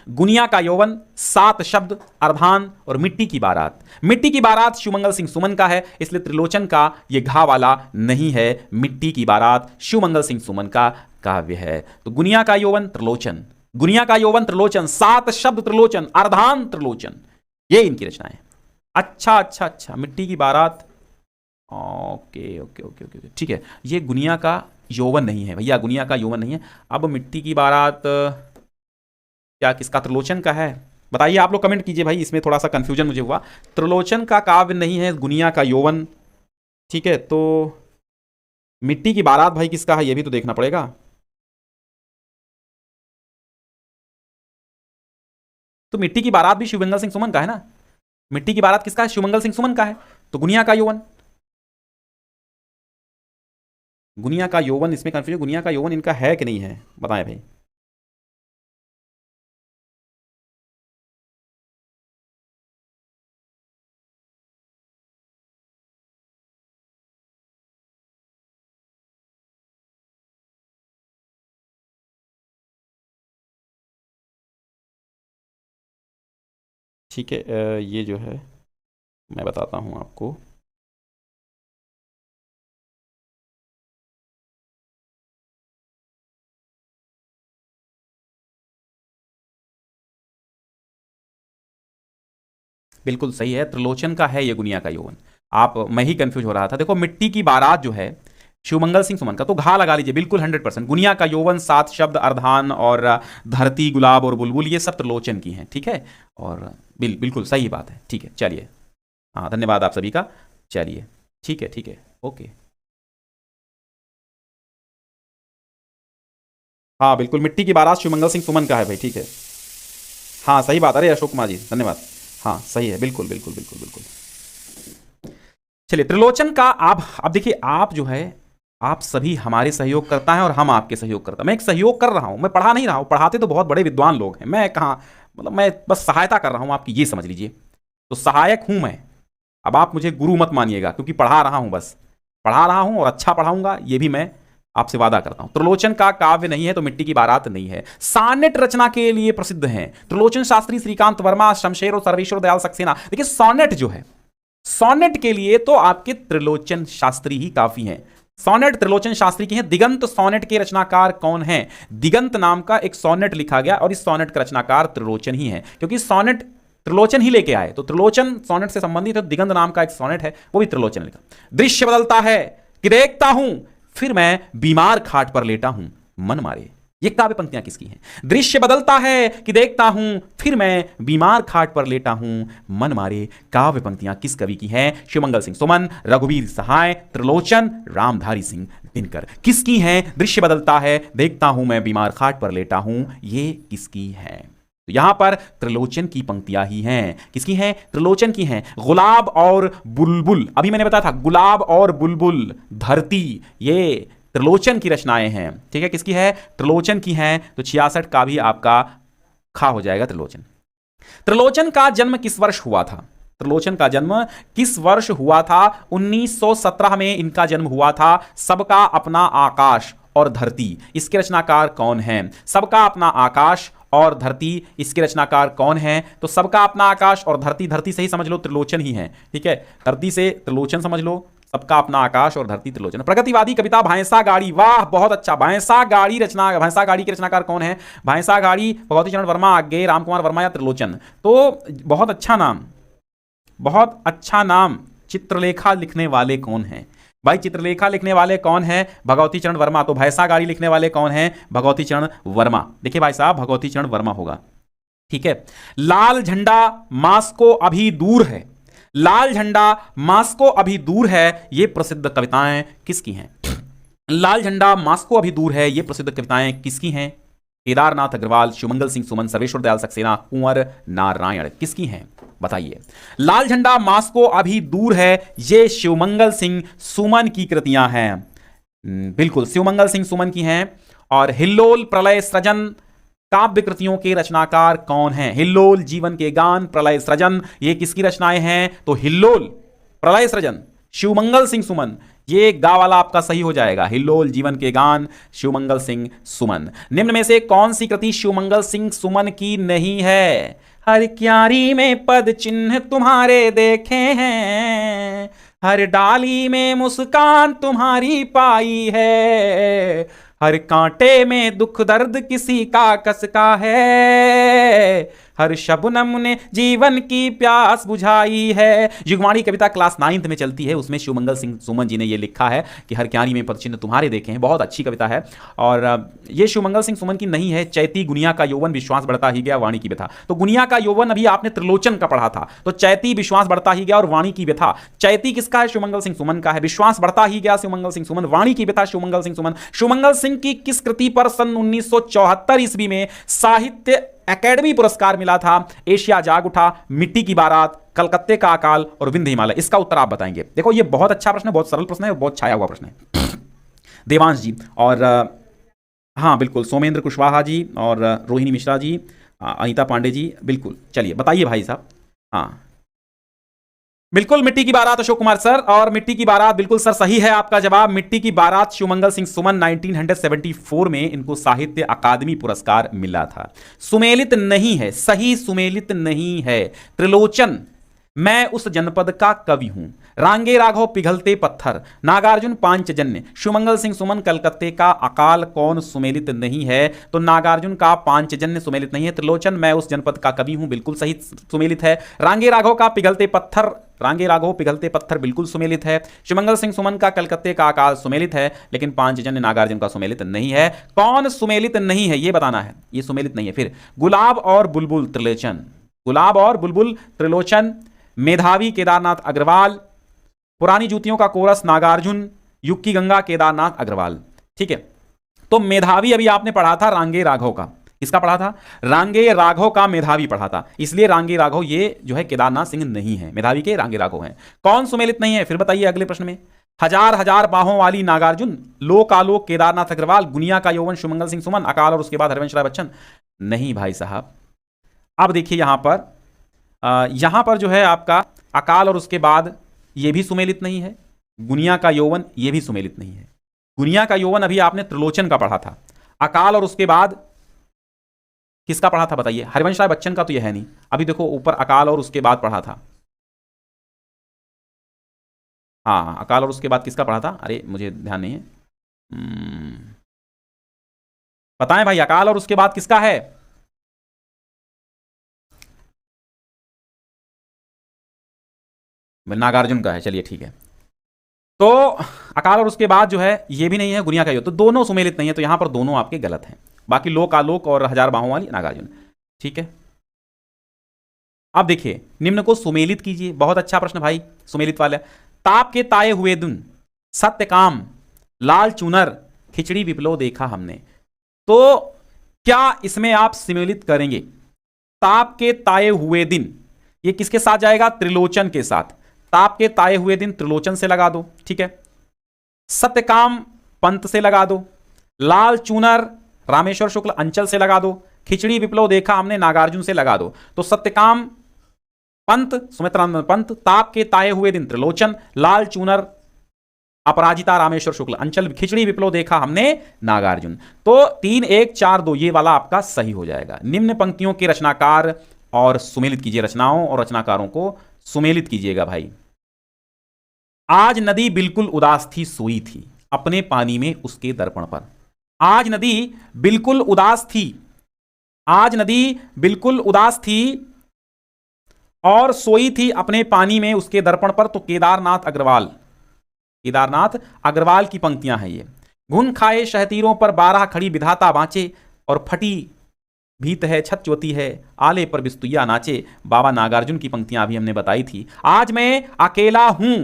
गुनिया का यौवन, 7 शब्द, अर्धान और मिट्टी की बारात। मिट्टी की बारात शिवमंगल सिंह सुमन का है, इसलिए त्रिलोचन का ये घा वाला नहीं है। मिट्टी की बारात शिवमंगल सिंह सुमन का काव्य है। तो गुनिया का यौवन त्रिलोचन, गुनिया का यौवन त्रिलोचन, 7 शब्द त्रिलोचन, अर्धान त्रिलोचन, ये इनकी रचनाएं। अच्छा अच्छा अच्छा, मिट्टी की बारात, ओके ओके ओके ओके, ठीक है। ये गुनिया का यौवन नहीं है भैया, गुनिया का यौवन नहीं है। अब मिट्टी की बारात क्या किसका? त्रिलोचन का है? बताइए, आप लोग कमेंट कीजिए भाई, इसमें थोड़ा सा कंफ्यूजन मुझे हुआ। त्रिलोचन का काव्य नहीं है, गुनिया का यौवन, ठीक है। तो मिट्टी की बारात भाई किसका है, ये भी तो देखना पड़ेगा। तो मिट्टी की बारात भी शिवमंगल सिंह सुमन का है ना? मिट्टी की बारात किसका है? शिवमंगल सिंह सुमन का है। तो गुनिया का यौवन, गुनिया का यौवन, इसमें कंफ्यूजन, गुनिया का यौवन इनका है कि नहीं है, बताएं भाई। ठीक है, ये जो है मैं बताता हूं आपको। बिल्कुल सही है, त्रिलोचन का है ये गुनिया का यौवन। आप, मैं ही कंफ्यूज हो रहा था। देखो, मिट्टी की बारात जो है शिवमंगल सिंह सुमन का, तो घा लगा लीजिए, बिल्कुल 100%। गुनिया का यौवन, 7 शब्द, अर्धान और धरती, गुलाब और बुलबुल, ये सब त्रिलोचन की हैं, ठीक है। और बिल्कुल सही बात है, ठीक है। चलिए, हाँ, धन्यवाद आप सभी का। चलिए, ठीक है, ठीक है, ओके। हाँ बिल्कुल, मिट्टी की बारात शिवमंगल सिंह सुमन का है भाई, ठीक है। हाँ सही बात, अरे अशोक कुमार जी धन्यवाद। हाँ सही है, बिल्कुल बिल्कुल बिल्कुल बिल्कुल। चलिए, त्रिलोचन का आप, अब देखिए, आप जो है, आप सभी हमारे सहयोग करता है और हम आपके सहयोग करता है। मैं एक सहयोग कर रहा हूं, मैं पढ़ा नहीं रहा हूं, पढ़ाते तो बहुत बड़े विद्वान लोग हैं, मैं कहाँ, मतलब मैं बस सहायता कर रहा हूं आपकी, ये समझ लीजिए। तो सहायक हूं मैं। अब आप मुझे गुरु मत मानिएगा, क्योंकि पढ़ा रहा हूं, बस पढ़ा रहा हूं और अच्छा पढ़ाऊंगा, ये भी मैं आपसे वादा करता हूं। त्रिलोचन का काव्य नहीं है, तो मिट्टी की बारात नहीं है। सानेट रचना के लिए प्रसिद्ध हैं त्रिलोचन शास्त्री, श्रीकांत वर्मा, शमशेर और सर्वेश्वर दयाल सक्सेना। देखिए, सोनेट जो है, सोनेट के लिए तो आपके त्रिलोचन शास्त्री ही काफी हैं। सोनेट त्रिलोचन शास्त्री की हैं। दिगंत सोनेट के रचनाकार कौन हैं? दिगंत नाम का एक सोनेट लिखा गया और इस सोनेट का रचनाकार त्रिलोचन ही है, क्योंकि सोनेट त्रिलोचन ही लेके आए, तो त्रिलोचन सोनेट से संबंधित है। दिगंत नाम का एक सोनेट है, वो भी त्रिलोचन लिखा। दृश्य बदलता है कि देखता हूं, फिर मैं बीमार खाट पर लेटा हूं, मन मारे। ये काव्य पंक्तियां किसकी हैं? दृश्य बदलता है कि देखता हूं, फिर मैं बीमार खाट पर लेटा हूं, मन मारे। काव्य पंक्तियां किस कवि की हैं? शिवमंगल सिंह सुमन, रघुवीर सहाय, त्रिलोचन, रामधारी सिंह दिनकर। किसकी हैं? दृश्य बदलता है, देखता हूं, मैं बीमार खाट पर लेटा हूं, ये किसकी है? तो यहां पर त्रिलोचन की पंक्तियां ही हैं। किसकी हैं? त्रिलोचन की हैं। गुलाब और बुलबुल, अभी मैंने बताया था, गुलाब और बुलबुल, धरती, ये त्रिलोचन की रचनाएं हैं, ठीक है। किसकी है? त्रिलोचन की हैं। तो 66 का भी आपका खा हो जाएगा त्रिलोचन। त्रिलोचन का जन्म किस वर्ष हुआ था? त्रिलोचन का जन्म किस वर्ष हुआ था? 1917 में इनका जन्म हुआ था। सबका अपना आकाश और धरती, इसके रचनाकार कौन हैं? सबका अपना आकाश और धरती, इसके रचनाकार कौन हैं? तो सबका अपना आकाश और धरती, धरती से ही समझ लो त्रिलोचन ही है, ठीक है। धरती से त्रिलोचन समझ लो, सबका अपना आकाश और धरती त्रिलोचन। प्रगतिवादी कविता भैंसा गाड़ी, वाह बहुत अच्छा। भैंसा गाड़ी रचना, भैंसा गाड़ी के रचनाकार कौन है? भैंसा गाड़ी भगवती चरण वर्मा, आगे रामकुमार वर्मा या त्रिलोचन। तो बहुत अच्छा नाम, बहुत अच्छा नाम। चित्रलेखा लिखने वाले कौन हैं भाई? चित्रलेखा लिखने वाले कौन है? भगवती चरण वर्मा। तो भैंसा गाड़ी लिखने वाले कौन है? भगवती चरण वर्मा। देखिए भाई साहब, भगवती चरण वर्मा होगा। ठीक है। लाल झंडा मास्को अभी दूर है, लाल झंडा मास्को अभी दूर है, ये प्रसिद्ध कविताएं किसकी हैं? लाल झंडा मास्को अभी दूर है, ये प्रसिद्ध कविताएं किसकी हैं? केदारनाथ अग्रवाल, शिवमंगल सिंह सुमन, सर्वेश्वर दयाल सक्सेना, कुंवर नारायण, किसकी हैं बताइए? लाल झंडा मास्को अभी दूर है, ये शिवमंगल सिंह सुमन की कृतियां हैं। बिल्कुल शिवमंगल सिंह सुमन की हैं। और हिल्लोल प्रलय सृजन काव्य कृतियों के रचनाकार कौन हैं? हिल्लोल, जीवन के गान, प्रलय सृजन, ये किसकी रचनाएं हैं? तो हिल्लोल, प्रलय सृजन, शिवमंगल सिंह सुमन, ये गा वाला आपका सही हो जाएगा। हिल्लोल, जीवन के गान, शिवमंगल सिंह सुमन। निम्न में से कौन सी कृति शिवमंगल सिंह सुमन की नहीं है? हर क्यारी में पद चिन्ह तुम्हारे देखे हैं, हर डाली में मुस्कान तुम्हारी पाई है, हर कांटे में दुख दर्द किसी का कसका है, हर शबनम ने जीवन की प्यास बुझाई है। युगवाणी कविता क्लास 9th में चलती है, उसमें शिवमंगल सिंह सुमन जी ने ये लिखा है कि हर क्यारी में पदचिन्ह तुम्हारे देखे हैं। बहुत अच्छी कविता है। और ये शिवमंगल सिंह सुमन की नहीं है। चैती गुनिया का यौवन विश्वास बढ़ता ही गया, वाणी की व्यथा। तो गुनिया का यौवन अभी आपने त्रिलोचन का पढ़ा था, तो चैती विश्वास बढ़ता ही गया और वाणी की व्यथा। चैती किसका है? शिवमंगल सिंह सुमन का है। विश्वास बढ़ता ही गया शिवमंगल सिंह सुमन, वाणी की व्यथा शिवमंगल सिंह सुमन। शिवमंगल सिंह की किस कृति पर सन 1974 ईस्वी में साहित्य एकेडमी पुरस्कार मिला था? एशिया जाग उठा, मिट्टी की बारात, कलकत्ते का अकाल और विंध्य हिमालय। इसका उत्तर आप बताएंगे। देखो ये बहुत अच्छा प्रश्न है, बहुत सरल प्रश्न है और बहुत छाया हुआ प्रश्न है। देवांश जी और हाँ बिल्कुल, सोमेंद्र कुशवाहा जी और रोहिणी मिश्रा जी, अनीता पांडे जी, बिल्कुल। चलिए बताइए भाई साहब। हाँ बिल्कुल, मिट्टी की बारात अशोक कुमार सर, और मिट्टी की बारात बिल्कुल सर सही है आपका जवाब। मिट्टी की बारात शिवमंगल सिंह सुमन, 1974 में इनको साहित्य अकादमी पुरस्कार मिला था। सुमेलित नहीं है, सही सुमेलित नहीं है। त्रिलोचन, मैं उस जनपद का कवि हूं, रांगे राघव पिघलते पत्थर, नागार्जुन पांचजन्य, शिवमंगल सिंह सुमन, कलकत्ते का अकाल कौन सुमेलित नहीं है? तो नागार्जुन का पांचजन्य सुमेलित नहीं है। त्रिलोचन, मैं उस जनपद का कवि हूं, बिल्कुल सही सुमेलित है। रांगे राघव का पिघलते पत्थर, रांगे राघव पिघलते पत्थर बिल्कुल सुमेलित है। शिवमंगल सिंह सुमन का कलकत्ते का अकाल सुमेलित है, लेकिन पांचजन्य नागार्जुन का सुमेलित नहीं है। कौन सुमेलित नहीं है ये बताना है, ये सुमेलित नहीं है। फिर गुलाब और बुलबुल त्रिलोचन, गुलाब और बुलबुल त्रिलोचन, मेधावी केदारनाथ अग्रवाल, पुरानी जूतियों का कोरस नागार्जुन, युग की गंगा केदारनाथ अग्रवाल। ठीक है, तो मेधावी अभी आपने पढ़ा था रांगे राघव का। किसका पढ़ा था? रांगे राघव का मेधावी पढ़ा था, इसलिए रांगे राघव ये जो है केदारनाथ सिंह नहीं है, मेधावी के रांगे राघव हैं। कौन सुमेलित नहीं है फिर बताइए अगले प्रश्न में? हजार हजार बाहों वाली नागार्जुन, लोक आलोक केदारनाथ अग्रवाल, गुनिया का यौवन शिवमंगल सिंह सुमन, अकाल और उसके बाद हरिवंश राय बच्चन। नहीं भाई साहब, अब देखिए यहां पर जो है आपका अकाल और उसके बाद ये भी सुमेलित नहीं है। गुनिया का यौवन ये भी सुमेलित नहीं है। गुनिया का यौवन अभी आपने त्रिलोचन का पढ़ा था। अकाल और उसके बाद किसका पढ़ा था बताइए? हरिवंश राय बच्चन का तो यह है नहीं। अभी देखो ऊपर अकाल और उसके बाद पढ़ा था। हाँ, अकाल और उसके बाद किसका पढ़ा था? अरे मुझे ध्यान नहीं है। बताएं भाई, अकाल और उसके बाद किसका है? नागार्जुन का है। चलिए ठीक है, तो अकाल और उसके बाद जो है ये भी नहीं है, गुनिया का यो, तो दोनों सुमेलित नहीं है, तो यहां पर दोनों आपके गलत हैं। बाकी लोक आलोक और हजार बाहों वाली नागार्जुन। ठीक है, अब देखिए निम्न को सुमेलित कीजिए। बहुत अच्छा प्रश्न भाई, सुमेलित वाला। ताप के ताए हुए दिन, सत्यकाम, लाल चुनर, खिचड़ी विप्लव देखा हमने। तो क्या इसमें आप सुमेलित करेंगे? ताप के ताए हुए दिन ये किसके साथ जाएगा? त्रिलोचन के साथ। ताप के ताए हुए दिन त्रिलोचन से लगा दो, ठीक है। सत्यकाम पंत से लगा दो। लाल चूनर रामेश्वर शुक्ल अंचल से लगा दो। खिचड़ी विप्लव देखा हमने नागार्जुन से लगा दो। तो सत्यकाम पंत, सुमित्रानंद पंत, ताप के ताए हुए दिन त्रिलोचन, लाल चूनर अपराजिता रामेश्वर शुक्ल अंचल, खिचड़ी विप्लव देखा हमने नागार्जुन। तो 3 1 4 2 ये वाला आपका सही हो जाएगा। निम्न पंक्तियों के रचनाकार और सुमेलित कीजिए, रचनाओं और रचनाकारों को सुमेलित कीजिएगा भाई। आज नदी बिल्कुल उदास थी, सोई थी अपने पानी में उसके दर्पण पर। आज नदी बिल्कुल उदास थी, आज नदी बिल्कुल उदास थी और सोई थी अपने पानी में उसके दर्पण पर। तो केदारनाथ अग्रवाल, केदारनाथ अग्रवाल की पंक्तियां हैं ये। घुन खाए शहतीरों पर 12 खड़ी विधाता बांचे और फटी भीत है छत ज्योति है, आले पर बिस्तुइया नाचे, बाबा नागार्जुन की पंक्तियां अभी हमने बताई थी। आज मैं अकेला हूं,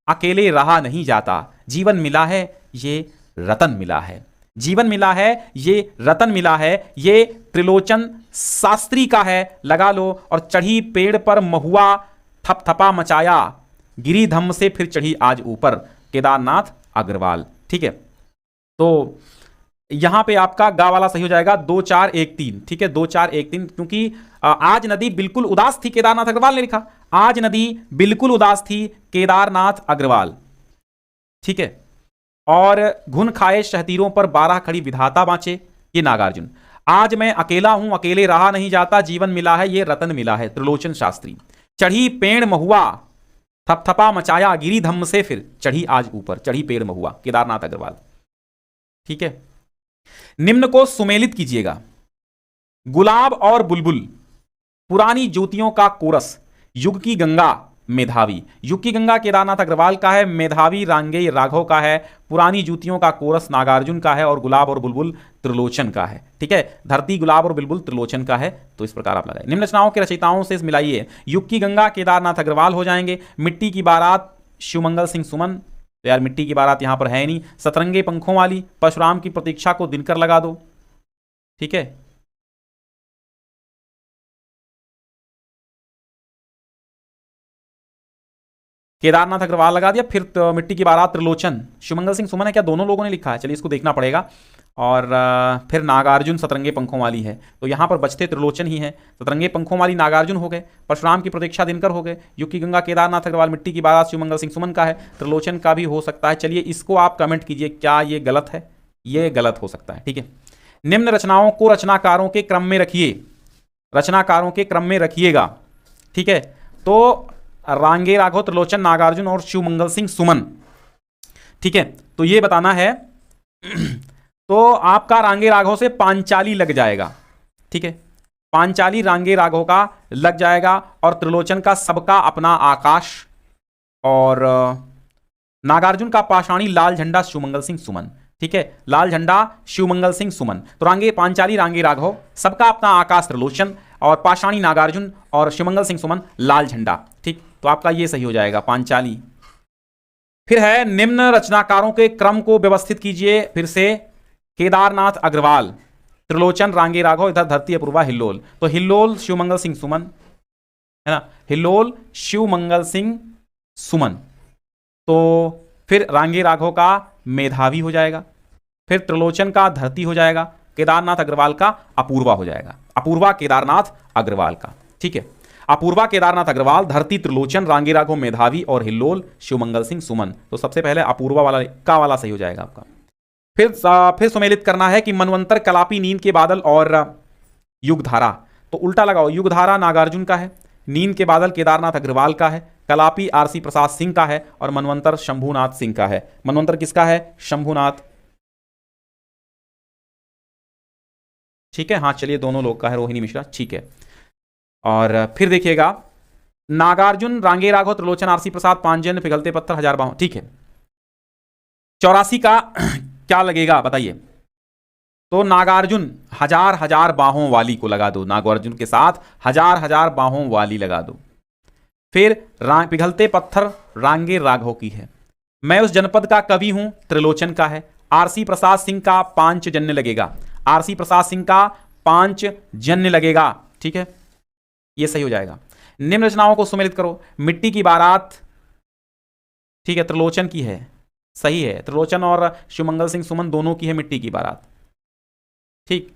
अकेले रहा नहीं जाता, जीवन मिला है ये रतन मिला है, जीवन मिला है ये रतन मिला है, ये त्रिलोचन शास्त्री का है, लगा लो। और चढ़ी पेड़ पर महुआ, थपथपा मचाया, गिरी धम्म से फिर चढ़ी आज ऊपर, केदारनाथ अग्रवाल। ठीक है, तो यहां पे आपका गा वाला सही हो जाएगा 2 4 1 3। ठीक है, 2 4 1 3, क्योंकि आज नदी बिल्कुल उदास थी, केदारनाथ अग्रवाल ने लिखा, आज नदी बिल्कुल उदास थी, केदारनाथ अग्रवाल। ठीक है, और घुन खाए शहतीरों पर 12 खड़ी विधाता बांचे, ये नागार्जुन। आज मैं अकेला हूं, अकेले रहा नहीं जाता, जीवन मिला है ये रतन मिला है, त्रिलोचन शास्त्री। चढ़ी पेड़ महुआ, थपथपा मचाया, गिरी धम्म से फिर चढ़ी आज ऊपर, चढ़ी पेड़ महुआ, केदारनाथ अग्रवाल। ठीक है, निम्न को सुमेलित कीजिएगा। गुलाब और बुलबुल, पुरानी ज्योतियों का कोरस, युग की गंगा मेधावी। युग की गंगा केदारनाथ अग्रवाल का है, मेधावी रांगे राघव का है, पुरानी ज्योतियों का कोरस नागार्जुन का है, और गुलाब और बुलबुल त्रिलोचन का है। ठीक है, धरती गुलाब और बुलबुल त्रिलोचन का है। तो इस प्रकार आप लगाए। निम्न रचनाओं के रचयिताओं से मिलाइए। युग की गंगा केदारनाथ अग्रवाल हो जाएंगे। मिट्टी की बारात शिवमंगल सिंह सुमन, तो यार मिट्टी की बारात यहां पर है नहीं। सतरंगे पंखों वाली, परशुराम की प्रतीक्षा को दिनकर लगा दो। ठीक है, केदारनाथ अग्रवाल लगा दिया, फिर मिट्टी की बारात त्रिलोचन, शिवमंगल सिंह सुमन है क्या, दोनों लोगों ने लिखा है, चलिए इसको देखना पड़ेगा। और फिर नागार्जुन सतरंगे पंखों वाली है, तो यहां पर बचते त्रिलोचन ही है। सतरंगे पंखों वाली नागार्जुन हो गए, परशुराम की प्रतीक्षा दिनकर हो गए, युग की गंगा केदारनाथ अग्रवाल, मिट्टी की बारात शिवमंगल सिंह सुमन का है, त्रिलोचन का भी हो सकता है। चलिए इसको आप कमेंट कीजिए, क्या ये गलत है? ये गलत हो सकता है। ठीक है, निम्न रचनाओं को रचनाकारों के क्रम में रखिए, रचनाकारों के क्रम में रखिएगा। ठीक है, तो रांगे राघव, त्रिलोचन, नागार्जुन और शिवमंगल सिंह सुमन। ठीक है, तो ये बताना है। तो आपका रांगे राघव से पांचाली लग जाएगा। ठीक है, पांचाली रांगे राघव का लग जाएगा, और त्रिलोचन का सबका अपना आकाश, और नागार्जुन का पाषाणी लाल झंडा शिवमंगल सिंह सुमन। ठीक है, लाल झंडा शिवमंगल सिंह सुमन। तो रांगे पांचाली रांगे राघव, सबका अपना आकाश त्रिलोचन, और पाषाणी नागार्जुन, और शिवमंगल सिंह सुमन लाल झंडा। ठीक, तो आपका ये सही हो जाएगा, पांचाली। फिर है निम्न रचनाकारों के क्रम को व्यवस्थित कीजिए। फिर से केदारनाथ अग्रवाल, त्रिलोचन रांगे राघव, इधर धरती अपूर्वा हिल्लोल। तो हिल्लोल शिवमंगल सिंह सुमन है ना, हिल्लोल शिवमंगल सिंह सुमन। तो फिर रांगे राघव का मेधावी हो जाएगा, फिर त्रिलोचन का धरती हो जाएगा, केदारनाथ अग्रवाल का अपूर्वा हो जाएगा, अपूर्वा केदारनाथ अग्रवाल का। ठीक है, अपूर्वा केदारनाथ अग्रवाल, धरती त्रिलोचन, रांगे राघव मेधावी, और हिल्लोल शिवमंगल सिंह सुमन। तो सबसे पहले अपूर्वा वाला का वाला सही हो जाएगा आपका। फिर सुमेलित करना है कि मनवंतर, कलापी, नींद के बादल और युगधारा। तो उल्टा लगाओ, युगधारा नागार्जुन का है, नींद के बादल केदारनाथ अग्रवाल का है, कलापी आरसी प्रसाद सिंह का है, और मनवंतर शंभुनाथ सिंह का है। मनवंतर किसका है? शंभुनाथ। ठीक है, हाँ चलिए दोनों लोग का है, रोहिणी मिश्रा। ठीक है, और फिर देखिएगा नागार्जुन रांगे राघव, त्रिलोचन आरसी प्रसाद, पांचजन्य, पिघलते पत्थर, हजार बाहों। ठीक है, 84 का क्या लगेगा बताइए? तो नागार्जुन हजार हजार बाहों वाली को लगा दो, नागार्जुन के साथ हजार हजार बाहों वाली लगा दो। फिर पिघलते पत्थर रांगे राघव की है। मैं उस जनपद का कवि हूं, त्रिलोचन का है। आरसी प्रसाद सिंह का पांचजन्य लगेगा, आरसी प्रसाद सिंह का पांचजन्य लगेगा। ठीक है, ये सही हो जाएगा। निम्न रचनाओं को सुमेलित करो। मिट्टी की बारात, ठीक है, त्रिलोचन की है, सही है, त्रिलोचन और शिवमंगल सिंह सुमन दोनों की है मिट्टी की बारात। ठीक,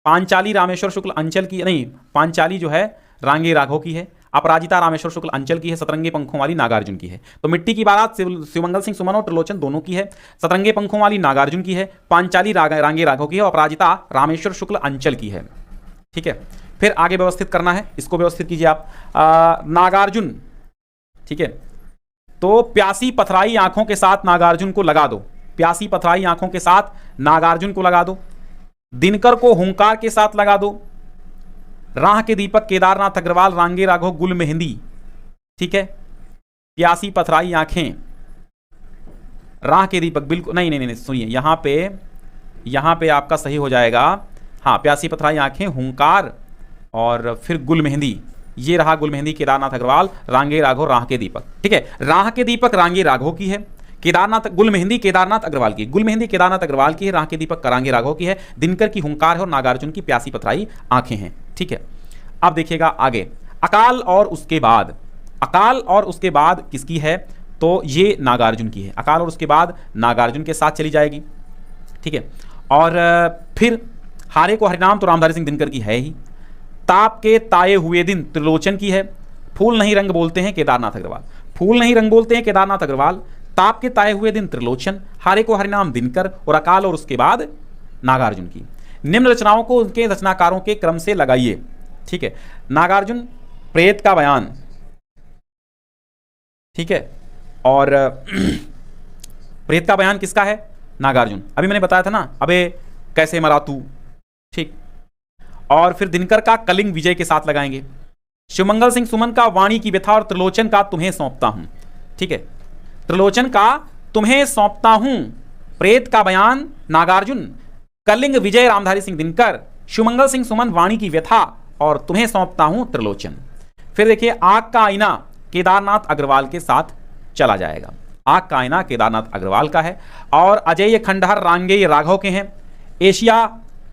पांचाली रामेश्वर शुक्ल अंचल की, नहीं, पांचाली जो है रांगे राघव की है, अपराजिता रामेश्वर शुक्ल अंचल की है, सतरंगे पंखों वाली नागार्जुन की है। तो मिट्टी की बारात शिवमंगल सिंह सुमन और त्रिलोचन दोनों की है, सतरंगे पंखों वाली नागार्जुन की है, पांचाली रांगे राघव की है, और अपराजिता रामेश्वर शुक्ल अंचल की है। ठीक है, फिर आगे व्यवस्थित करना है, इसको व्यवस्थित कीजिए आप। नागार्जुन, ठीक है, तो प्यासी पथराई आंखों के साथ नागार्जुन को लगा दो, प्यासी पथराई आंखों के साथ नागार्जुन को लगा दो। दिनकर को हुंकार के साथ लगा दो। राह के दीपक केदारनाथ अग्रवाल, रांगे राघव, गुल मेहंदी। ठीक है, प्यासी पथराई आंखें, राह के दीपक, बिल्कुल नहीं नहीं नहीं, सुनिए यहां पे आपका सही हो जाएगा। हाँ, प्यासी पथराई आंखें, हुंकार, और फिर गुल मेहंदी, ये रहा गुल मेहंदी केदारनाथ अग्रवाल, रांगे राघव राह के दीपक। ठीक है, राह के दीपक रांगे राघव की है, केदारनाथ गुल मेहंदी केदारनाथ अग्रवाल की, गुल मेहंदी केदारनाथ अग्रवाल की है, राह के दीपक करांगे राघव की है, दिनकर की हुंकार है और नागार्जुन की प्यासी पथराई आंखें हैं। ठीक है, अब देखिएगा आगे, अकाल और उसके बाद, अकाल और उसके बाद किसकी है, तो ये नागार्जुन की है, अकाल और उसके बाद नागार्जुन के साथ चली जाएगी। ठीक है, और फिर हारे को हरिनाम तो रामधारी सिंह दिनकर की है ही, ताप के ताए हुए दिन त्रिलोचन की है, फूल नहीं रंग बोलते हैं केदारनाथ अग्रवाल, फूल नहीं रंग बोलते हैं केदारनाथ अग्रवाल, ताप के ताए हुए दिन त्रिलोचन, हारे को हरिनाम दिनकर, और अकाल और उसके बाद नागार्जुन की। निम्न रचनाओं को उनके रचनाकारों के क्रम से लगाइए। ठीक है, नागार्जुन प्रेत का बयान, ठीक है, और प्रेत का बयान किसका है, नागार्जुन, अभी मैंने बताया था ना, अबे कैसे मरा तू। ठीक, और फिर दिनकर का कलिंग विजय के साथ लगाएंगे, शिवमंगल सिंह सुमन का वाणी की व्यथा, और त्रिलोचन का तुम्हें सौंपता हूं। ठीक है, त्रिलोचन का तुम्हें सौंपता हूं, प्रेत का बयान नागार्जुन, कलिंग विजय रामधारी सिंह दिनकर, शिवमंगल सिंह सुमन वाणी की व्यथा, और तुम्हें सौंपता हूं त्रिलोचन। फिर देखिए आग का आईना केदारनाथ अग्रवाल के साथ चला जाएगा, आग का आईना केदारनाथ अग्रवाल का है, और अजय खंडहर रांगे राघव के हैं, एशिया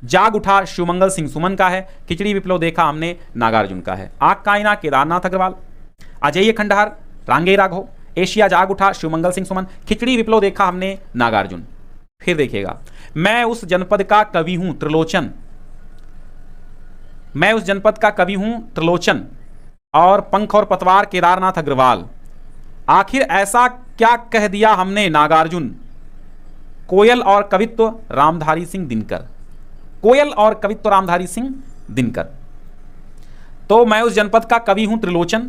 जाग उठा शिवमंगल सिंह सुमन का है, खिचड़ी विप्लव देखा हमने नागार्जुन का है। आग का आईना केदारनाथ अग्रवाल, अजय खंडहर रांगे राघव, एशिया जाग उठा शिवमंगल सिंह सुमन, खिचड़ी विप्लव देखा हमने नागार्जुन। फिर देखिएगा, मैं उस जनपद का कवि हूं त्रिलोचन, मैं उस जनपद का कवि हूं त्रिलोचन, और पंख और पतवार केदारनाथ अग्रवाल, आखिर ऐसा क्या कह दिया हमने नागार्जुन, कोयल और कवित्व रामधारी सिंह दिनकर, कोयल और कवित्व रामधारी सिंह दिनकर। तो मैं उस जनपद का कवि हूं त्रिलोचन,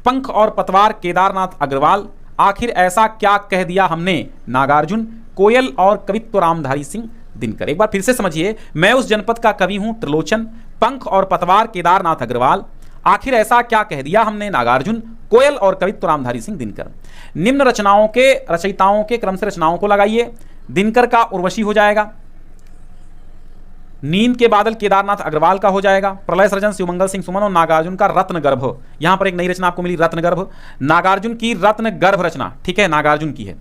पंख और पतवार केदारनाथ अग्रवाल, आखिर ऐसा क्या कह दिया हमने नागार्जुन, कोयल और कवित्व रामधारी सिंह दिनकर। एक बार फिर से समझिए, मैं उस जनपद का कवि हूं त्रिलोचन, पंख और पतवार केदारनाथ अग्रवाल, आखिर ऐसा क्या कह दिया हमने नागार्जुन, कोयल और कवित्व रामधारी सिंह दिनकर। निम्न रचनाओं के रचयिताओं के क्रम से रचनाओं को लगाइए। दिनकर का उर्वशी हो जाएगा, नींद के बादल केदारनाथ अग्रवाल का हो जाएगा, प्रलय सृजन शिवमंगल सिंह सुमन, और नागार्जुन का रत्नगर्भ। यहां पर एक नई रचना आपको मिली, रत्नगर्भ, नागार्जुन की रत्नगर्भ रचना। ठीक है, नागार्जुन की है।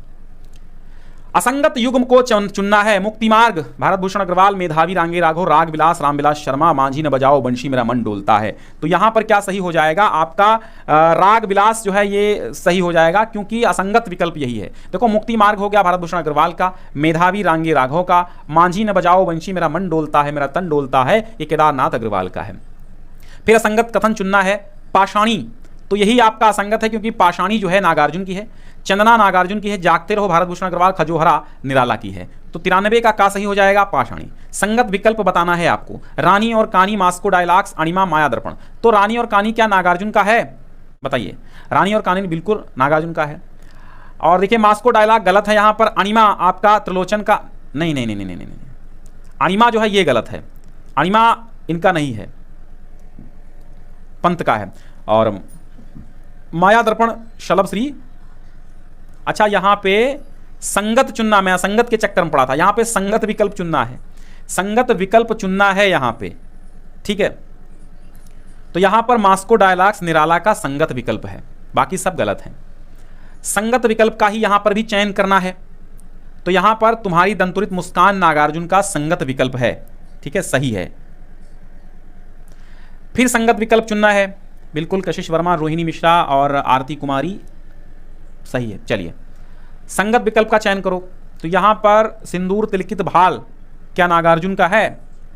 असंगत युग्म को चुनना है, मुक्ति मार्ग भारत भूषण अग्रवाल, मेधावी रांगे राघव, राग विलास रामविलास शर्मा, मांझी न बजाओ बंशी मेरा मन डोलता है। तो यहां पर क्या सही हो जाएगा आपका, राग विलास जो है ये सही हो जाएगा, क्योंकि असंगत विकल्प यही है। देखो, मुक्ति मार्ग हो गया भारत भूषण अग्रवाल का, मेधावी रांगे राघव का, मांझी न बजाओ बंशी मेरा मन डोलता है, मेरा तन डोलता है, ये केदारनाथ अग्रवाल का है। फिर असंगत कथन चुनना है, पाषाणी, तो यही आपका असंगत है, क्योंकि पाषाणी जो है नागार्जुन की है, चंदना नागार्जुन की है, जागते रहो भारत भूषण अग्रवाल, खजोहरा निराला की है। तो 93 का सही हो जाएगा पाषाणी। संगत विकल्प बताना है आपको, रानी और कानी, मास्को डायलॉग्स, अणिमा, माया दर्पण। तो रानी और कानी क्या नागार्जुन का है, बताइए। रानी और कानी बिल्कुल नागार्जुन का है। और देखिए मास्को डायलॉग गलत है यहाँ पर, अणिमा आपका त्रिलोचन का, नहीं नहीं नहीं नहीं नहीं, अणिमा जो है ये गलत है, अणिमा इनका नहीं है, पंत का है। और माया दर्पण शलभ श्री, अच्छा यहां पे संगत चुनना, मैं असंगत के चक्कर में पड़ा था, यहां पे संगत विकल्प चुनना है, संगत विकल्प चुनना है यहां पे। ठीक है, तो यहां पर मास्को डायलॉग्स निराला का संगत विकल्प है, बाकी सब गलत है। संगत विकल्प का ही यहां पर भी चयन करना है। तो यहां पर तुम्हारी दंतुरित मुस्कान नागार्जुन का संगत विकल्प है। ठीक है, सही है। फिर संगत विकल्प चुनना है, बिल्कुल कशिश वर्मा, रोहिणी मिश्रा और आरती कुमारी, सही है। चलिए संगत विकल्प का चयन करो। तो यहां पर सिंदूर तिलकित भाल क्या नागार्जुन का है,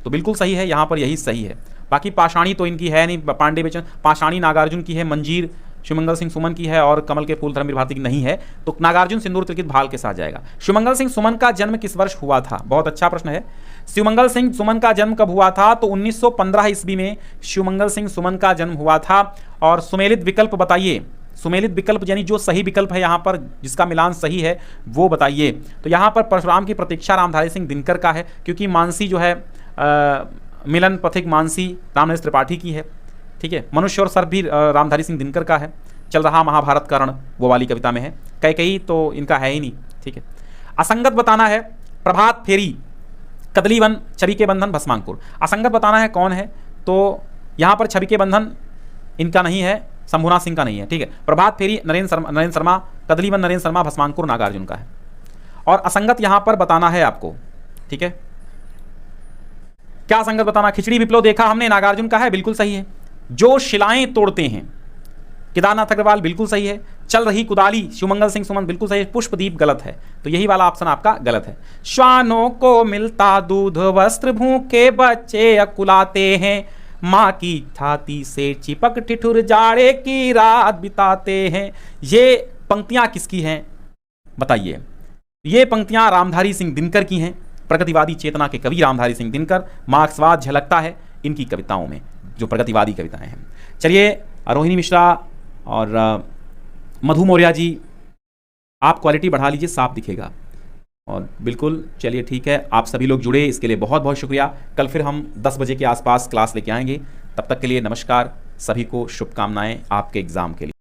तो बिल्कुल सही है, यहां पर यही सही है। बाकी पाषाणी तो इनकी है नहीं, पांडे बेचन, पाषाणी नागार्जुन की है, मंजीर शिवमंगल सिंह सुमन की है, और कमल के फूल धर्मवीर भारती की नहीं है। तो नागार्जुन सिंदूर तिलकित भाल के साथ जाएगा। शिवमंगल सिंह सुमन का जन्म किस वर्ष हुआ था, बहुत अच्छा प्रश्न है। शिवमंगल सिंह सुमन का जन्म कब हुआ था, तो 1915 ईस्वी में शिवमंगल सिंह सुमन का जन्म हुआ था। और सुमेलित विकल्प बताइए, सुमेलित विकल्प यानी जो सही विकल्प है यहाँ पर, जिसका मिलान सही है वो बताइए। तो यहाँ पर परशुराम की प्रतीक्षा रामधारी सिंह दिनकर का है, क्योंकि मानसी जो है मिलन पथिक मानसी रामनरेश त्रिपाठी की है। ठीक है, मनुष्य और सर्प भी रामधारी सिंह दिनकर का है। चल रहा महाभारत का रण वो वाली कविता में है, कई तो इनका है ही नहीं। ठीक है, असंगत बताना है, प्रभात फेरी कदलीवन, छवि के बंधन, भस्मांकुर। असंगत बताना है कौन है, तो यहाँ पर छवि के बंधन इनका नहीं है, शंभुनाथ सिंह का नहीं है, ठीक है। प्रभात फेरी नरेंद्र शर्मा, कदलीवन नरेंद्र शर्मा, भस्मांकुर नागार्जुन का है। और असंगत यहाँ पर बताना है आपको, ठीक है। क्या असंगत बताना? खिचड़ी विप्लव देखा हमने, नागार्जुन का है, बिल्कुल सही है। जो शिलाएं तोड़ते हैं, केदारनाथ अग्रवाल, बिल्कुल सही है। चल रही कुदाली, शिवमंगल सिंह सुमन, बिल्कुल सही है। पुष्पदीप गलत है, तो यही वाला ऑप्शन आपका गलत है। श्वानों को मिलता दूध वस्त्र, भूखे बच्चे अकुलाते हैं, माँ की छाती से चिपक ठिठुर जाड़े की रात बिताते हैं। ये पंक्तियां किसकी हैं बताइए? ये पंक्तियां रामधारी सिंह दिनकर की हैं, प्रगतिवादी चेतना के कवि रामधारी सिंह दिनकर। मार्क्सवाद झलकता है इनकी कविताओं में, जो प्रगतिवादी कविताएं हैं। चलिए, रोहिणी मिश्रा और मधु मौर्य जी, आप क्वालिटी बढ़ा लीजिए, साफ दिखेगा। और बिल्कुल, चलिए ठीक है, आप सभी लोग जुड़े, इसके लिए बहुत बहुत शुक्रिया। कल फिर हम 10 बजे के आसपास क्लास लेके आएंगे। तब तक के लिए नमस्कार, सभी को शुभकामनाएं आपके एग्ज़ाम के लिए।